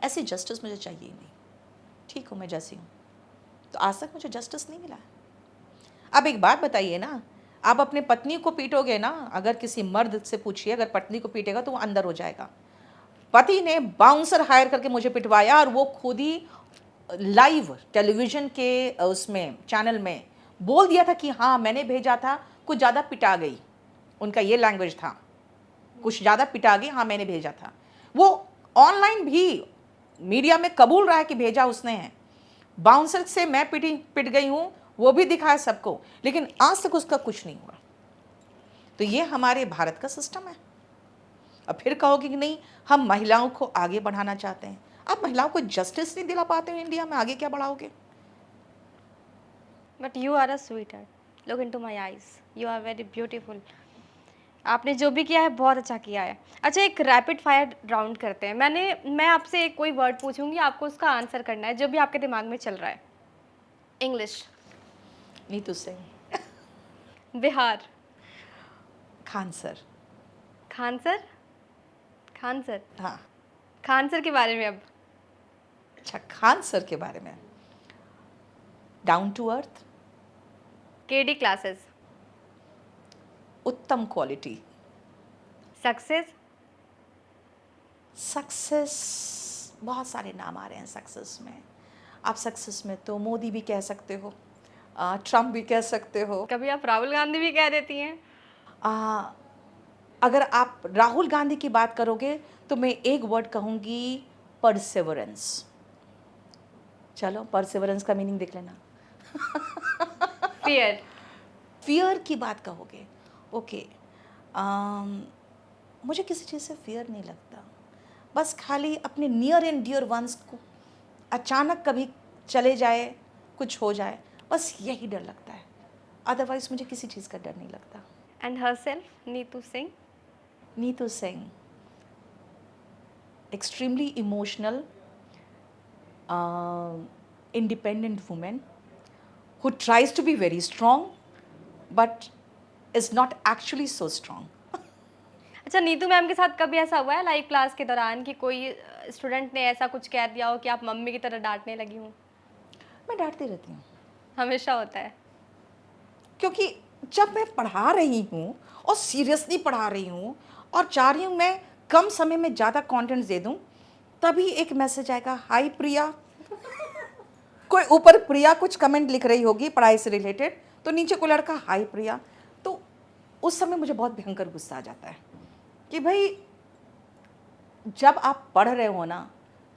ऐसी जस्टिस मुझे चाहिए ही नहीं। ठीक हूँ मैं जैसी हूँ। तो आज तक मुझे जस्टिस नहीं मिला है। अब एक बात बताइए ना, आप अपने पत्नी को पीटोगे ना, अगर किसी मर्द से पूछिए, अगर पत्नी को पीटेगा तो वो अंदर हो जाएगा। पति ने बाउंसर हायर करके मुझे पिटवाया और वो खुद ही लाइव टेलीविजन के उसमें चैनल में बोल दिया था कि हाँ मैंने भेजा था, कुछ ज़्यादा पिटा गई। उनका ये लैंग्वेज था, कुछ ज़्यादा पिटा गई, हाँ मैंने भेजा था। वो ऑनलाइन भी मीडिया में कबूल रहा है कि भेजा उसने है। बाउंसर से मैं पिट गई हूँ, वो भी दिखाया सबको, लेकिन आज तक उसका कुछ नहीं हुआ। तो ये हमारे भारत का सिस्टम है। अब फिर कहोगे कि नहीं हम महिलाओं को आगे बढ़ाना चाहते हैं। आप महिलाओं को जस्टिस नहीं दिला पाते हो इंडिया में, आगे क्या बढ़ाओगे? But you are a sweetheart, look into my eyes, you are very beautiful. आपने जो भी किया है बहुत अच्छा किया है। अच्छा, एक रैपिड फायर राउंड करते हैं। मैं आपसे एक कोई वर्ड पूछूंगी, आपको उसका आंसर करना है जो भी आपके दिमाग में चल रहा है। English. Neetu Singh. Bihar. Khan sir. Khan sir. Khan sir. हाँ। खान सर के बारे में अब। अच्छा, खान सर के बारे में, down to earth, KD classes. उत्तम क्वालिटी। सक्सेस। सक्सेस, बहुत सारे नाम आ रहे हैं सक्सेस में। आप सक्सेस में तो मोदी भी कह सकते हो, ट्रम्प भी कह सकते हो। कभी आप राहुल गांधी भी कह देती हैं। अगर आप राहुल गांधी की बात करोगे तो मैं एक वर्ड कहूँगी, परसेवरेंस। चलो परसेवरेंस का मीनिंग देख लेना। फियर। फियर की बात कहोगे, ओके। मुझे किसी चीज़ से फियर नहीं लगता, बस खाली अपने नियर एंड डियर वंस को अचानक कभी चले जाए, कुछ हो जाए, बस यही डर लगता है। अदरवाइज मुझे किसी चीज़ का डर नहीं लगता। And herself, Neetu Singh. Neetu Singh, extremely emotional, independent woman who tries to be very strong but is not actually so strong. अच्छा, नीतू मैम के साथ कभी ऐसा हुआ है लाइव क्लास के दौरान कि कोई स्टूडेंट ने ऐसा कुछ कह दिया हो कि आप मम्मी की तरह डांटने लगी हूँ? मैं डांटती रहती हूँ, हमेशा होता है। क्योंकि जब मैं पढ़ा रही हूँ और सीरियसली पढ़ा रही हूँ और चाह रही हूँ मैं कम समय में ज़्यादा कंटेंट्स दे दूँ, तभी एक मैसेज आएगा, हाय प्रिया। कोई ऊपर प्रिया कुछ कमेंट लिख रही होगी पढ़ाई से रिलेटेड, तो नीचे कोई लड़का हाय प्रिया। तो उस समय मुझे बहुत भयंकर गुस्सा आ जाता है कि भाई जब आप पढ़ रहे हो ना,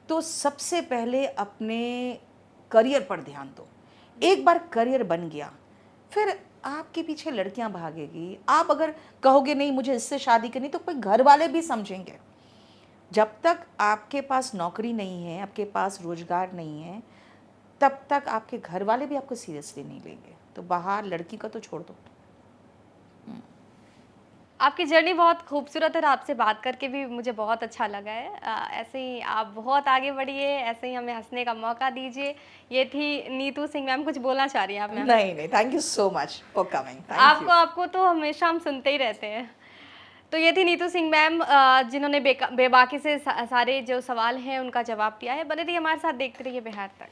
तो सबसे पहले अपने करियर पर ध्यान दो। एक बार करियर बन गया, फिर आपके पीछे लड़कियां भागेगी। आप अगर कहोगे नहीं मुझे इससे शादी करनी, तो कोई घर वाले भी समझेंगे। जब तक आपके पास नौकरी नहीं है, आपके पास रोजगार नहीं है, तब तक आपके घर वाले भी आपको सीरियसली नहीं लेंगे। तो बाहर लड़की का तो छोड़ दो। आपकी जर्नी बहुत खूबसूरत है और आपसे बात करके भी मुझे बहुत अच्छा लगा है। ऐसे ही आप बहुत आगे बढ़िए, ऐसे ही हमें हँसने का मौका दीजिए। ये थी नीतू सिंह मैम, कुछ बोलना चाह रही हैं आप मैम? नहीं नहीं, thank you so much for coming. Thank you. आपको तो हमेशा हम सुनते ही रहते हैं। तो ये थी नीतू सिंह मैम, जिन्होंने बेबाकी से सारे जो सवाल हैं उनका जवाब दिया है। बने रहिए हमारे साथ, देखते रहिए बिहार तक।